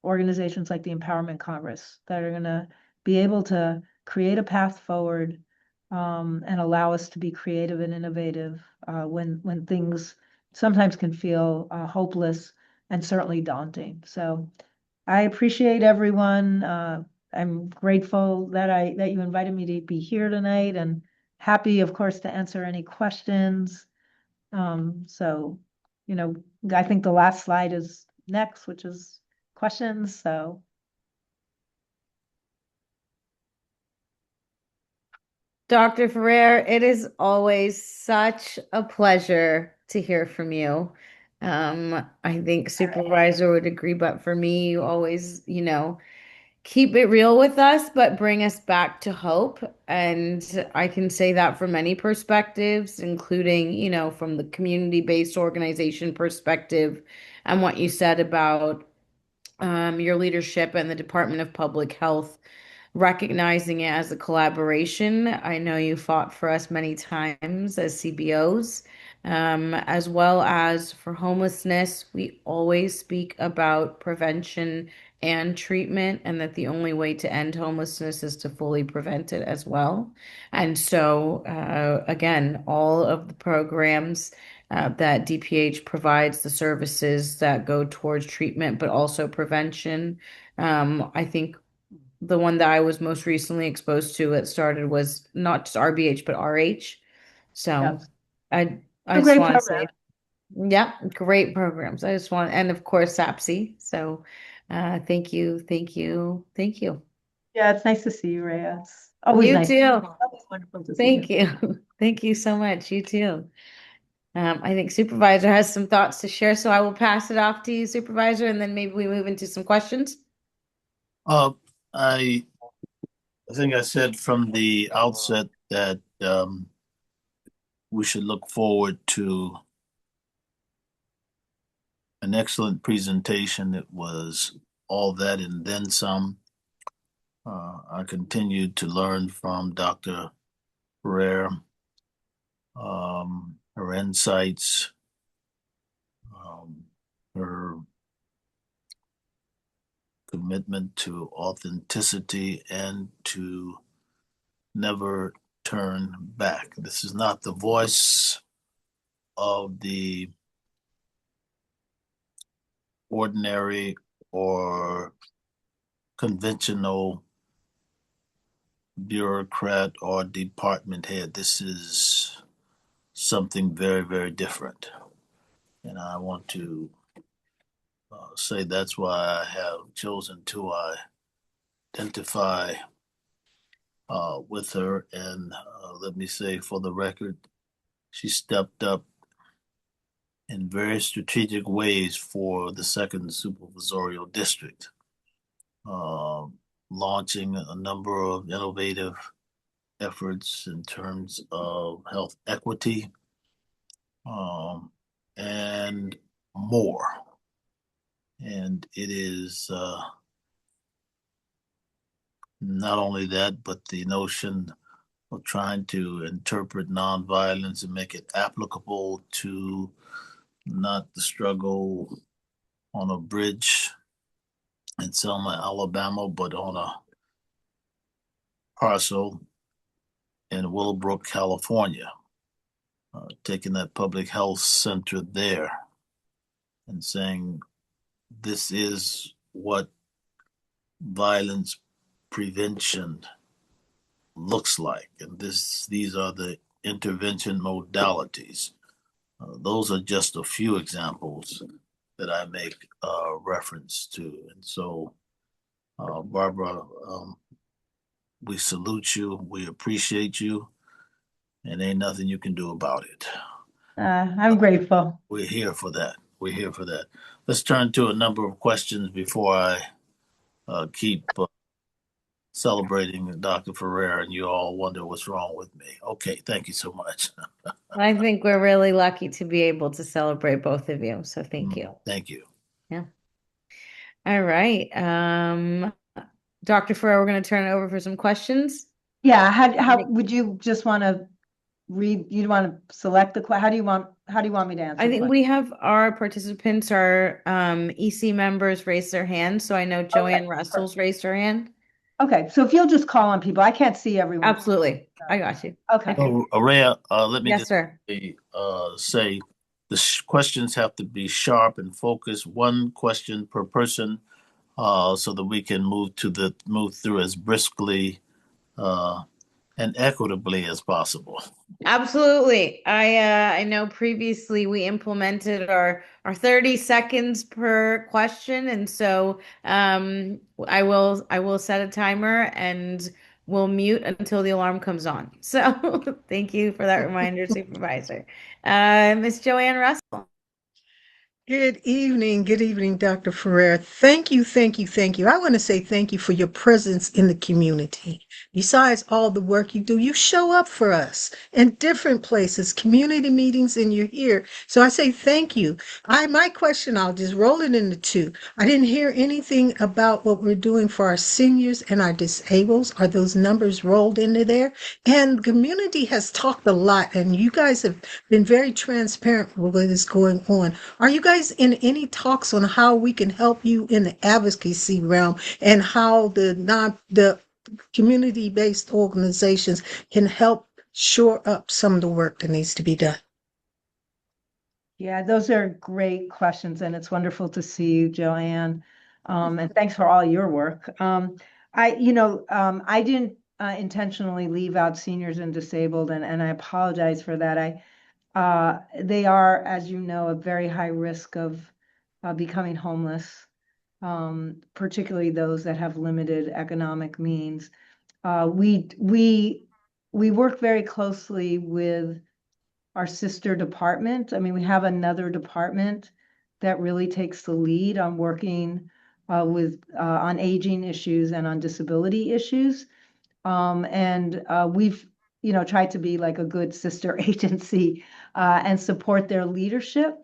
organizations like the Empowerment Congress that are going to be able to create a path forward, and allow us to be creative and innovative when things sometimes can feel hopeless and certainly daunting. So I appreciate everyone. I'm grateful that you invited me to be here tonight, and happy, of course, to answer any questions. So, you know, I think the last slide is next, which is questions. So Dr. Ferrer, it is always such a pleasure to hear from you. I think Supervisor would agree, but for me, you always, keep it real with us, but bring us back to hope. And I can say that from many perspectives, including, from the community-based organization perspective and what you said about your leadership and the Department of Public Health recognizing it as a collaboration. I know you fought for us many times as CBOs, as well as for homelessness. We always speak about prevention and treatment, and that the only way to end homelessness is to fully prevent it as well. And so, again, all of the programs that DPH provides, the services that go towards treatment, but also prevention. I think the one that I was most recently exposed to, it started was not just RBH, but RH. So yes, I I a just great want to program. say, yeah, great programs. I just want, and of course, SAPSI. So thank you, thank you, thank you. Yeah, it's nice to see you, Rhea. It's always You nice. too. Always wonderful to see Thank you. you. Thank you so much. You too. I think Supervisor has some thoughts to share, so I will pass it off to you, Supervisor, and then maybe we move into some questions. Uh, I I think I said from the outset that we should look forward to an excellent presentation. It was all that and then some. I continued to learn from Dr. Ferrer, her insights, um, her commitment to authenticity, and to never turn back. This is not the voice of the ordinary or conventional bureaucrat or department head. This is something very, very different. And I want to say that's why I have chosen to identify with her. And let me say for the record, she stepped up in very strategic ways for the second supervisorial district. Uh, launching a number of innovative efforts in terms of health equity, um, and more. And it is not only that, but the notion of trying to interpret nonviolence and make it applicable to not the struggle on a bridge in Selma, Alabama, but on a parcel in Willowbrook, California, taking that public health center there and saying this is what violence prevention looks like, and these are the intervention modalities. Those are just a few examples that I make reference to, and so Barbara, we salute you, we appreciate you, and ain't nothing you can do about it. I'm grateful. We're here for that. We're here for that. Let's turn to a number of questions before I keep celebrating Dr. Ferrer and you all wonder what's wrong with me. Okay, thank you so much. I think we're really lucky to be able to celebrate both of you. So thank you. Thank you. Yeah. All right. Dr. Ferrer, we're going to turn it over for some questions. Yeah, how would you just want to read, you'd want to select how do you want me to answer? I think we have our participants, our EC members raise their hands. So I know Joanne Russell's raised her hand. Okay, so if you'll just call on people, I can't see everyone. Absolutely. I got you. Okay. So, Araya, let me Yes, just sir. say the questions have to be sharp and focused, one question per person, so that we can move through as briskly and equitably as possible. Absolutely. I know previously we implemented our 30 seconds per question, and so I will set a timer and we'll mute until the alarm comes on. So thank you for that reminder, Supervisor. Miss Joanne Russell. Good evening, Dr. Ferrer. Thank you, thank you, thank you. I want to say thank you for your presence in the community. Besides all the work you do, you show up for us in different places, community meetings, and you're here. So I say thank you. My question, I'll just roll it into two. I didn't hear anything about what we're doing for our seniors and our disabled. Are those numbers rolled into there? And the community has talked a lot, and you guys have been very transparent with what is going on. Are you guys in any talks on how we can help you in the advocacy realm and how the community-based organizations can help shore up some of the work that needs to be done? Yeah, those are great questions, and it's wonderful to see you, Joanne. And thanks for all your work. I didn't intentionally leave out seniors and disabled, and I apologize for that. They are, as you know, a very high risk of becoming homeless, particularly those that have limited economic means. We work very closely with our sister department. I mean, we have another department that really takes the lead on working on aging issues and on disability issues. And we've, tried to be like a good sister agency and support their leadership.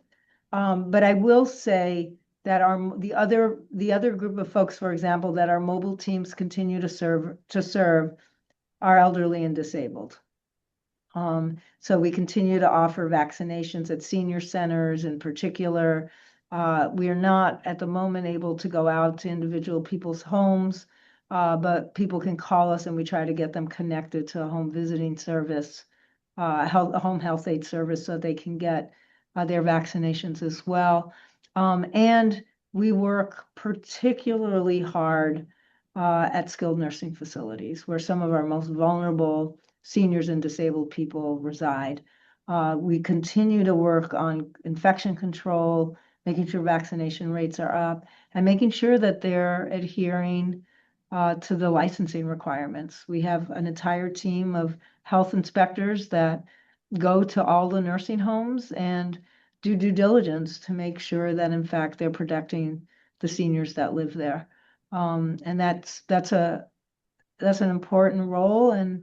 But I will say that the other group of folks, for example, that our mobile teams continue to serve are elderly and disabled. So we continue to offer vaccinations at senior centers in particular. We are not at the moment able to go out to individual people's homes, but people can call us and we try to get them connected to a home visiting service, a home health aid service, so they can get their vaccinations as well. And we work particularly hard at skilled nursing facilities, where some of our most vulnerable seniors and disabled people reside. We continue to work on infection control, making sure vaccination rates are up, and making sure that they're adhering to the licensing requirements. We have an entire team of health inspectors that go to all the nursing homes and do due diligence to make sure that, in fact, they're protecting the seniors that live there. And that's an important role. And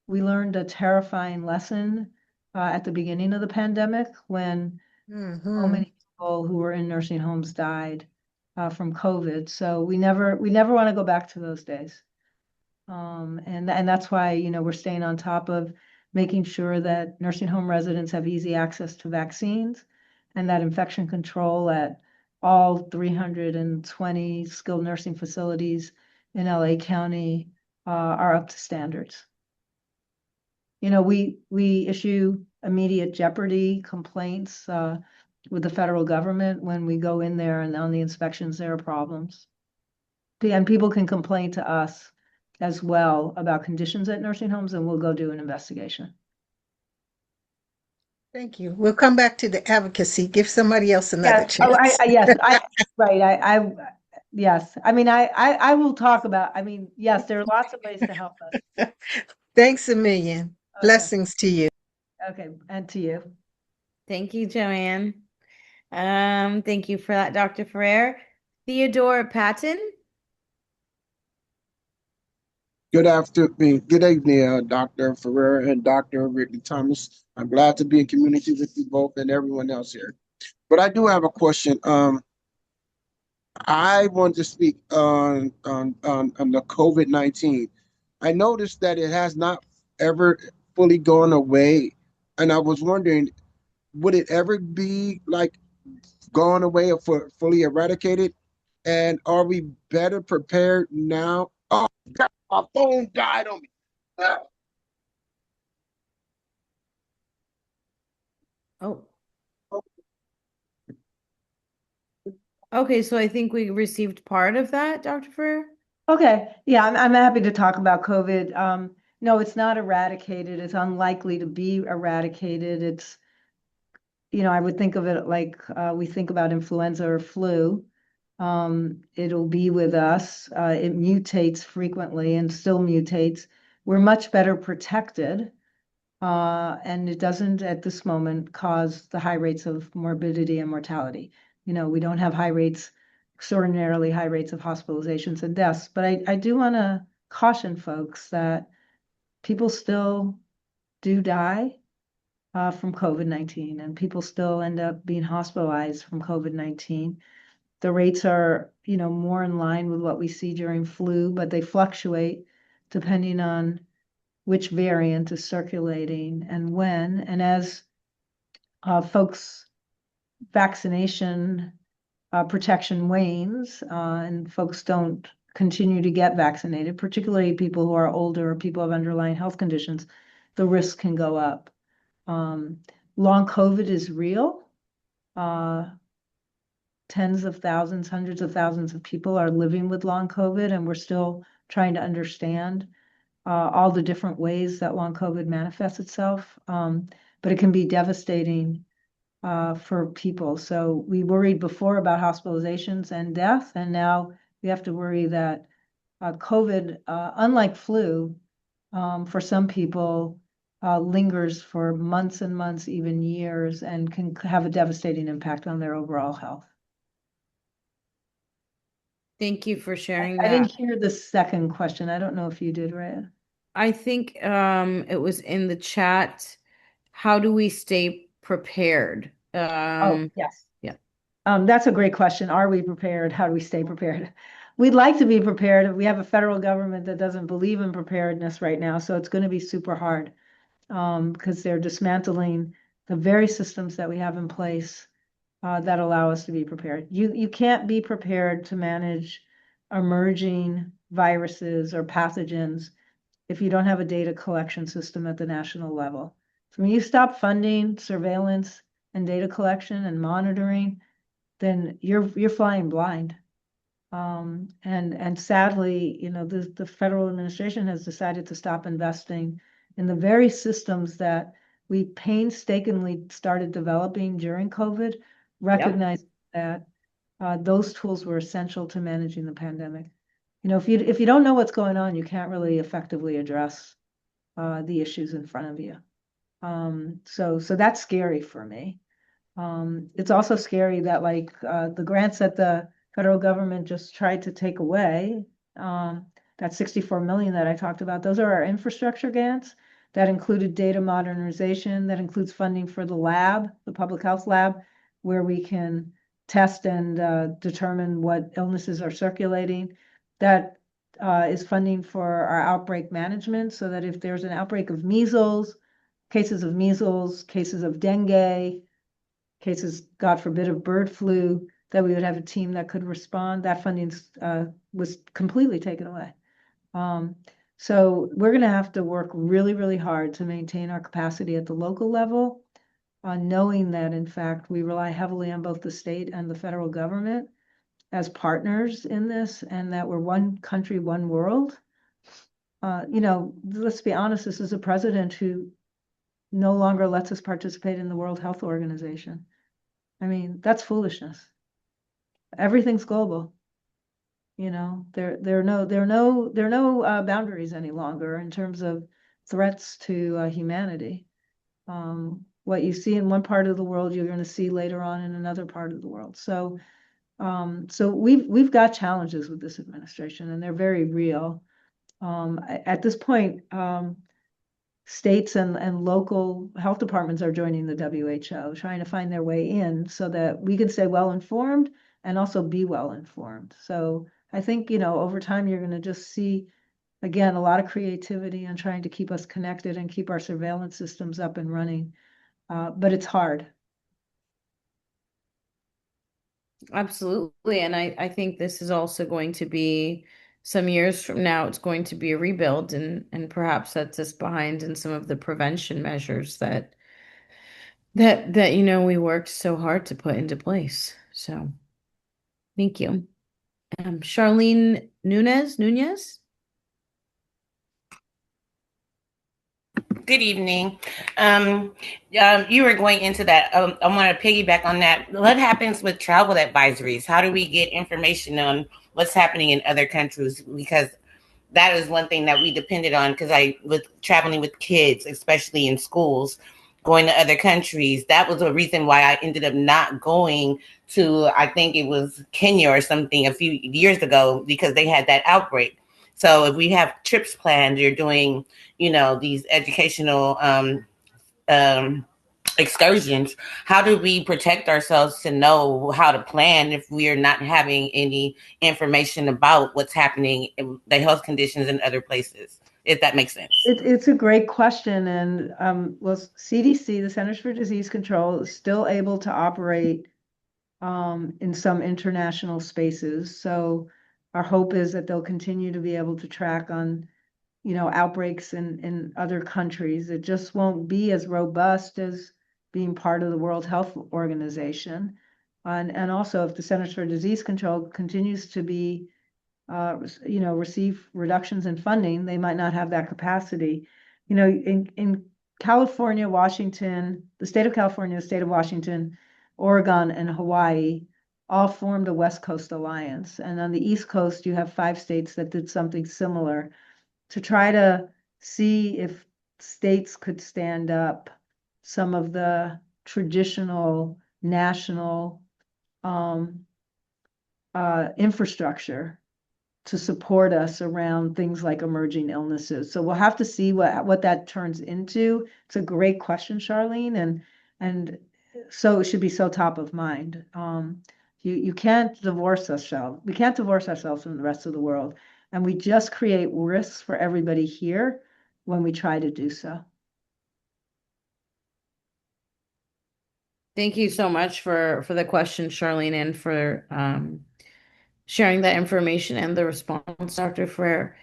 we learned a terrifying lesson at the beginning of the pandemic when so Mm-hmm. many people who were in nursing homes died from COVID. So we never want to go back to those days. And that's why, we're staying on top of making sure that nursing home residents have easy access to vaccines and that infection control at all 320 skilled nursing facilities in LA County are up to standards. We issue immediate jeopardy complaints with the federal government when we go in there and on the inspections, there are problems. And people can complain to us as well about conditions at nursing homes, and we'll go do an investigation. Thank you. We'll come back to the advocacy. Give somebody else another Yes. Oh, chance. yes, right. Yes. I mean, I will talk about, yes, there are lots of ways to help us. Thanks a million. Okay. Blessings to you. Okay. And to you. Thank you, Joanne. Thank you for that, Dr. Ferrer. Theodore Patton. Good afternoon, good evening, Dr. Ferrer and Dr. Ridley Thomas. I'm glad to be in community with you both and everyone else here. But I do have a question. I want to speak on the COVID-19. I noticed that it has not ever fully gone away, and I was wondering, would it ever be like gone away or fully eradicated? And are we better prepared now? Oh God, my phone died on me. Ah. Oh, okay. So I think we received part of that, Dr. Ferrer. Okay. Yeah, I'm happy to talk about COVID. No, it's not eradicated. It's unlikely to be eradicated. I would think of it like we think about influenza or flu. It'll be with us. It mutates frequently and still mutates. We're much better protected, and it doesn't at this moment cause the high rates of morbidity and mortality. We don't have extraordinarily high rates of hospitalizations and deaths. But I do want to caution folks that people still do die from COVID-19, and people still end up being hospitalized from COVID-19. The rates are, more in line with what we see during flu, but they fluctuate depending on which variant is circulating and when. And as folks' vaccination protection wanes and folks don't continue to get vaccinated, particularly people who are older or people have underlying health conditions, the risk can go up. Long COVID is real. Tens of thousands, hundreds of thousands of people are living with long COVID, and we're still trying to understand all the different ways that long COVID manifests itself. But it can be devastating for people. So we worried before about hospitalizations and death, and now we have to worry that COVID, unlike flu, for some people, lingers for months and months, even years, and can have a devastating impact on their overall health. Thank you for sharing I didn't that. hear the second question. I don't know if you did, Rhea. I think it was in the chat. How do we stay prepared? Oh, yes. Yeah. That's a great question. Are we prepared? How do we stay prepared? We'd like to be prepared. We have a federal government that doesn't believe in preparedness right now, so it's going to be super hard because they're dismantling the very systems that we have in place that allow us to be prepared. You can't be prepared to manage emerging viruses or pathogens if you don't have a data collection system at the national level. So when you stop funding surveillance and data collection and monitoring, then you're flying blind. And sadly, the federal administration has decided to stop investing in the very systems that we painstakingly started developing during COVID, recognizing that those tools were essential to managing the pandemic. If you don't know what's going on, you can't really effectively address the issues in front of you. So that's scary for me. It's also scary that the grants that the federal government just tried to take away. That 64 million that I talked about, those are our infrastructure grants. That included data modernization, that includes funding for the lab, the public health lab, where we can test and determine what illnesses are circulating. That is funding for our outbreak management, so that if there's an outbreak of measles, cases of dengue, cases, God forbid, of bird flu, that we would have a team that could respond. That funding was completely taken away. So we're going to have to work really, really hard to maintain our capacity at the local level, knowing that, in fact, we rely heavily on both the state and the federal government as partners in this, and that we're one country, one world. Let's be honest, this is a president who no longer lets us participate in the World Health Organization. I mean, that's foolishness. Everything's global. There are no boundaries any longer in terms of threats to humanity. What you see in one part of the world, you're going to see later on in another part of the world. So we've got challenges with this administration, and they're very real. At this point, states and local health departments are joining the WHO, trying to find their way in so that we can stay well informed and also be well informed. So I think, over time, you're going to just see, again, a lot of creativity on trying to keep us connected and keep our surveillance systems up and running. But it's hard. Absolutely. And I think this is also going to be some years from now, it's going to be a rebuild, and perhaps that's us behind in some of the prevention measures that we worked so hard to put into place. So thank you. Charlene Nunez. Good evening. You were going into that. I want to piggyback on that. What happens with travel advisories? How do we get information on what's happening in other countries? Because that is one thing that we depended on. Because with traveling with kids, especially in schools, going to other countries, that was a reason why I ended up not going to. I think it was Kenya or something a few years ago because they had that outbreak. So if we have trips planned, you're doing, these educational excursions, how do we protect ourselves to know how to plan if we are not having any information about what's happening in the health conditions in other places, if that makes sense? It's a great question. And CDC, the Centers for Disease Control, is still able to operate in some international spaces. So our hope is that they'll continue to be able to track on, outbreaks in other countries. It just won't be as robust as being part of the World Health Organization. And also, if the Centers for Disease Control continues to be, receive reductions in funding, they might not have that capacity. In California, Washington, the state of California, the state of Washington, Oregon, and Hawaii all formed a West Coast Alliance. And on the East Coast, you have 5 states that did something similar to try to see if states could stand up some of the traditional national infrastructure to support us around things like emerging illnesses. So we'll have to see what that turns into. It's a great question, Charlene, and so it should be so top of mind. You can't divorce ourselves. We can't divorce ourselves from the rest of the world, and we just create risks for everybody here when we try to do so. Thank you so much for the question, Charlene, and for sharing that information and the response, Dr. Ferrer.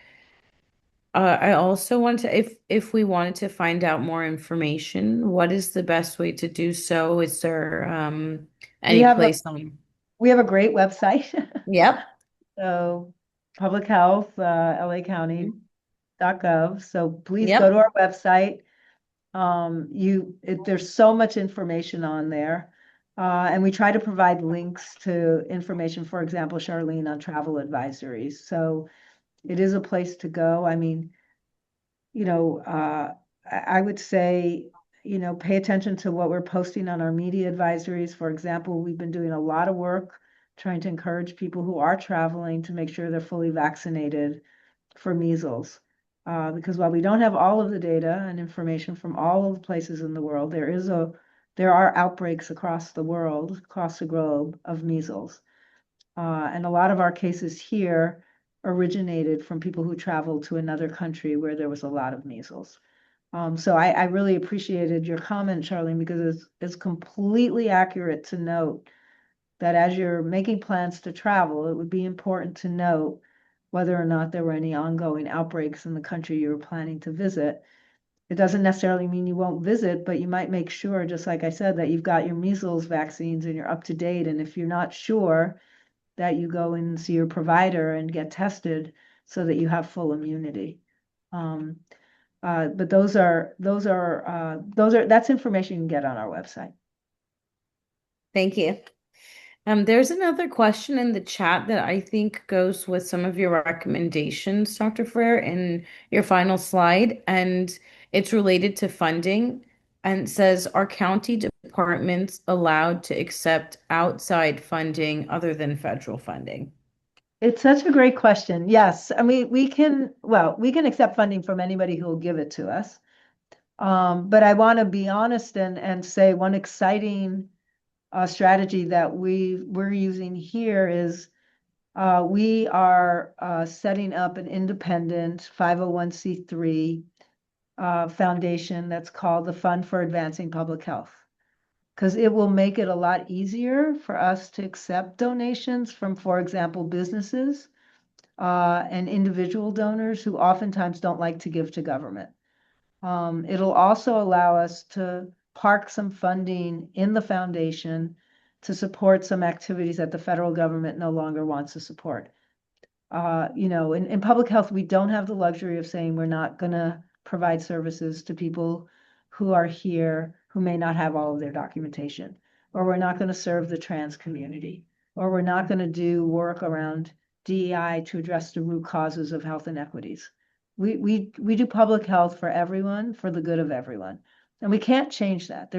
I also want to, if we wanted to find out more information, what is the best way to do so? Is there any place on? We have a great website. Yep. So public health, lacounty.gov. So please go to our website. There's so much information on there. And we try to provide links to information, for example, Charlene, on travel advisories. So it is a place to go. I mean, I would say, pay attention to what we're posting on our media advisories. For example, we've been doing a lot of work trying to encourage people who are traveling to make sure they're fully vaccinated for measles. Because while we don't have all of the data and information from all of the places in the world, there are outbreaks across the world, across the globe of measles. And a lot of our cases here originated from people who traveled to another country where there was a lot of measles. So I really appreciated your comment, Charlene, because it's completely accurate to note that as you're making plans to travel, it would be important to note whether or not there were any ongoing outbreaks in the country you were planning to visit. It doesn't necessarily mean you won't visit, but you might make sure, just like I said, that you've got your measles vaccines and you're up to date. And if you're not sure, that you go and see your provider and get tested so that you have full immunity. Um, but that's information you can get on our website. Thank you. There's another question in the chat that I think goes with some of your recommendations, Dr. Ferrer, in your final slide, and it's related to funding. And it says, are county departments allowed to accept outside funding other than federal funding? It's such a great question. Yes, I mean, we can accept funding from anybody who will give it to us. But I want to be honest and say one exciting strategy that we're using here is we are setting up an independent 501c3 foundation that's called the Fund for Advancing Public Health, because it will make it a lot easier for us to accept donations from, for example, businesses and individual donors who oftentimes don't like to give to government. It'll also allow us to park some funding in the foundation to support some activities that the federal government no longer wants to support. In public health, we don't have the luxury of saying we're not going to provide services to people who are here who may not have all of their documentation, or we're not going to serve the trans community, or we're not going to do work around DEI to address the root causes of health inequities. We do public health for everyone, for the good of everyone. And we can't change that.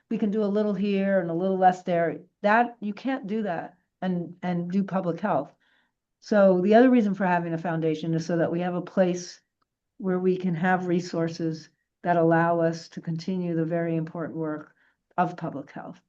We can do a little here and a little less there. That you can't do that and do public health. So the other reason for having a foundation is so that we have a place where we can have resources that allow us to continue the very important work of public health.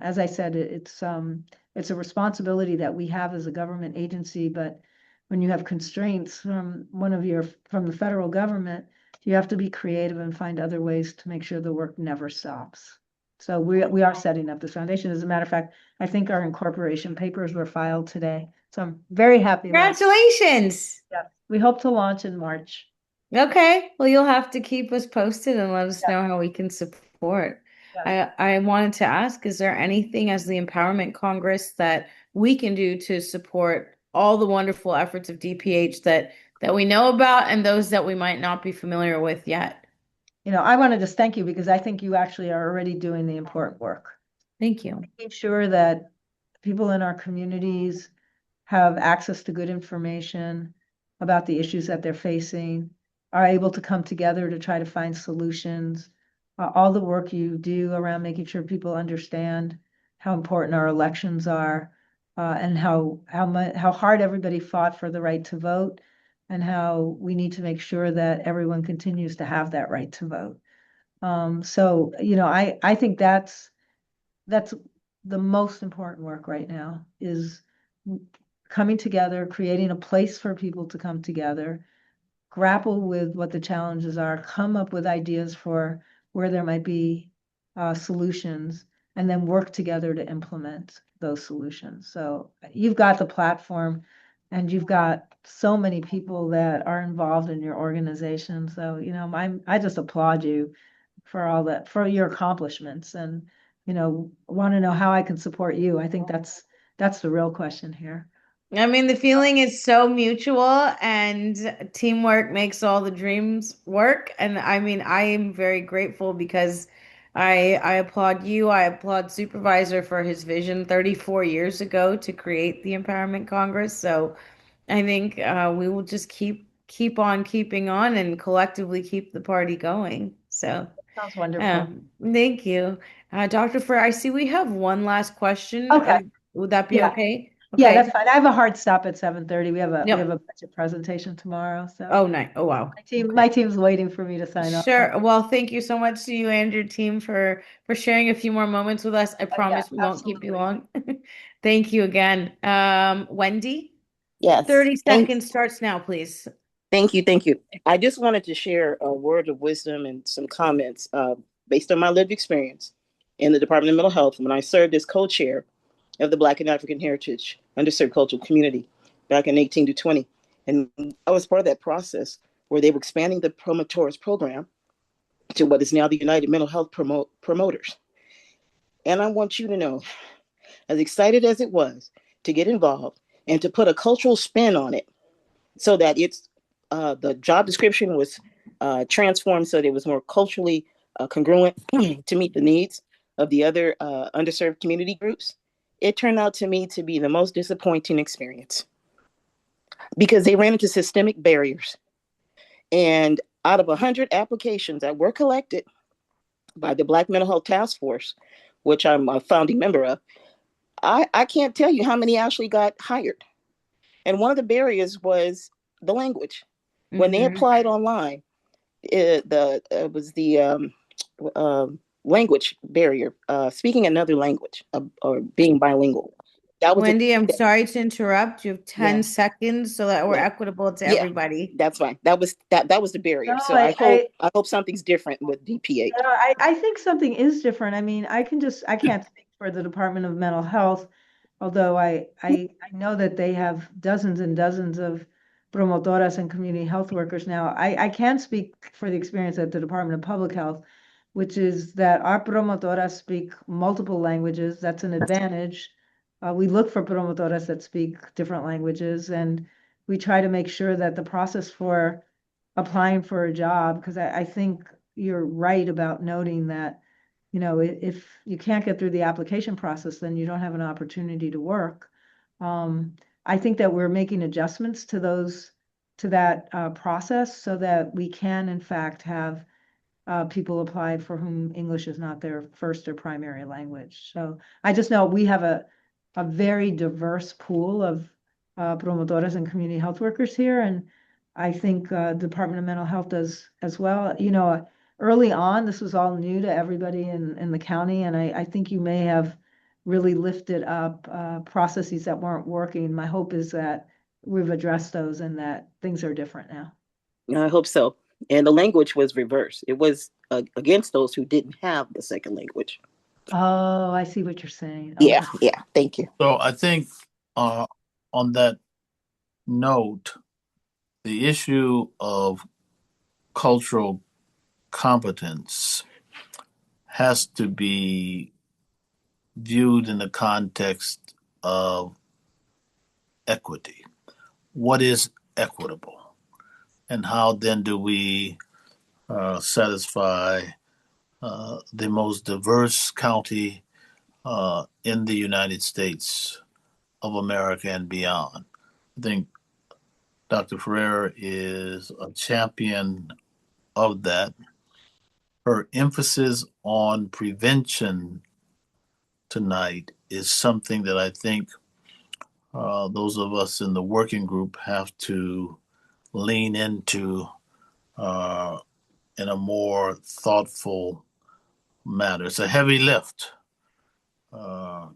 As I said, it's a responsibility that we have as a government agency, but when you have constraints from from the federal government, you have to be creative and find other ways to make sure the work never stops. So we are setting up this foundation. As a matter of fact, I think our incorporation papers were filed today. So I'm very happy about it. Congratulations. Yeah. We hope to launch in March. Okay. Well, you'll have to keep us posted and let us Yeah. know how we can support. Yeah. I wanted to ask, is there anything as the Empowerment Congress that we can do to support all the wonderful efforts of DPH that we know about and those that we might not be familiar with yet? I want to just thank you because I think you actually are already doing the important work. Thank you. Making sure that people in our communities have access to good information about the issues that they're facing, are able to come together to try to find solutions. All the work you do around making sure people understand how important our elections are, and how hard everybody fought for the right to vote, and how we need to make sure that everyone continues to have that right to vote. So I think that's the most important work right now is coming together, creating a place for people to come together, grapple with what the challenges are, come up with ideas for where there might be solutions, and then work together to implement those solutions. So you've got the platform and you've got so many people that are involved in your organization. So, I just applaud you for all that, for your accomplishments, and, want to know how I can support you. I think that's the real question here. I mean, the feeling is so mutual, and teamwork makes all the dreams work. And I mean, I am very grateful because I applaud you. I applaud Supervisor for his vision 34 years ago to create the Empowerment Congress. So I think we will just keep on keeping on and collectively keep the party going. So Sounds wonderful. Thank you. Dr. Ferrer, I see we have one last question. Okay. Would that be Yeah. okay? Yeah, Okay. that's fine. I have a hard stop at 7:30. We have Yep. a budget presentation tomorrow, so Oh, nice. Oh, wow. my Okay. team's waiting for me to sign off on Sure. Well, thank you so much to you and your team for sharing a few more moments with us. I it. Yeah, promise we won't keep you absolutely. long. Thank you again. Wendy, Yes. 30 seconds starts now, please. Thank you. Thank you. I just wanted to share a word of wisdom and some comments based on my lived experience in the Department of Mental Health when I served as co-chair of the Black and African Heritage Underserved Cultural Community back in 18 to 20. And I was part of that process where they were expanding the Promotores program to what is now the United Mental Health Promoters. And I want you to know, as excited as it was to get involved and to put a cultural spin on it, so that it's the job description was transformed so that it was more culturally congruent to meet the needs of the other underserved community groups. It turned out to me to be the most disappointing experience because they ran into systemic barriers. And out of 100 applications that were collected by the Black Mental Health Task Force, which I'm a founding member of, I can't tell you how many actually got hired. And one of the barriers was the language. When they Mm-hmm. applied online, it was the uh, language barrier, speaking another language or being bilingual. That was a Wendy, I'm sorry to interrupt. You have 10 yeah, seconds so that we're yeah, equitable to yeah. everybody. That's fine. That was the No, barrier. So I hope something's different with DPH. I think something is different. I mean, I can't speak for the Department of Mental Health, although I know that they have dozens and dozens of promotoras and community health workers now. I can speak for the experience at the Department of Public Health, which is that our promotoras speak multiple languages. That's an advantage. We look for promotoras that speak different languages, and we try to make sure that the process for applying for a job, because I think you're right about noting that, if you can't get through the application process, then you don't have an opportunity to work. I think that we're making adjustments to that process so that we can, in fact, have people apply for whom English is not their first or primary language. So I just know we have a very diverse pool of promotoras and community health workers here, and I think Department of Mental Health does as well. Early on, this was all new to everybody in the county, and I think you may have really lifted up processes that weren't working. My hope is that we've addressed those and that things are different now. I hope so. And the language was reversed. It was against those who didn't have the second language. Oh, I see what you're saying. Yeah, Okay. yeah. Thank you. So I think on that note, the issue of cultural competence has to be viewed in the context of equity. What is equitable? And how then do we satisfy the most diverse county in the United States of America and beyond? I think Dr. Ferrer is a champion of that. Her emphasis on prevention tonight is something that I think those of us in the working group have to lean into uh, in a more thoughtful manner. It's a heavy lift. Uh,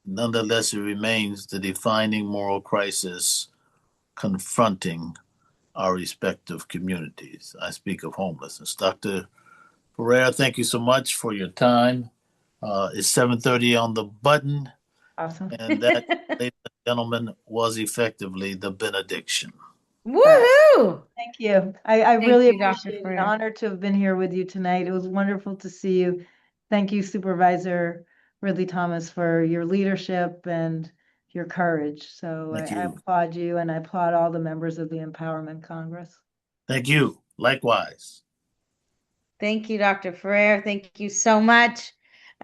Nonetheless, it remains the defining moral crisis confronting our respective communities. I speak of homelessness. Dr. Ferrer, thank you so much for your time. It's 7:30 on the button, Awesome. and that, ladies and gentlemen, was effectively the benediction. All right. Woohoo! Thank you. I Thank really you, Dr. appreciate it. Ferrer. Honored to have been here with you tonight. It was wonderful to see you. Thank you, Supervisor Ridley Thomas, for your leadership and your courage. So Thank I you. applaud you and I applaud all the members of the Empowerment Congress. Thank you. Likewise. Thank you, Dr. Ferrer. Thank you so much.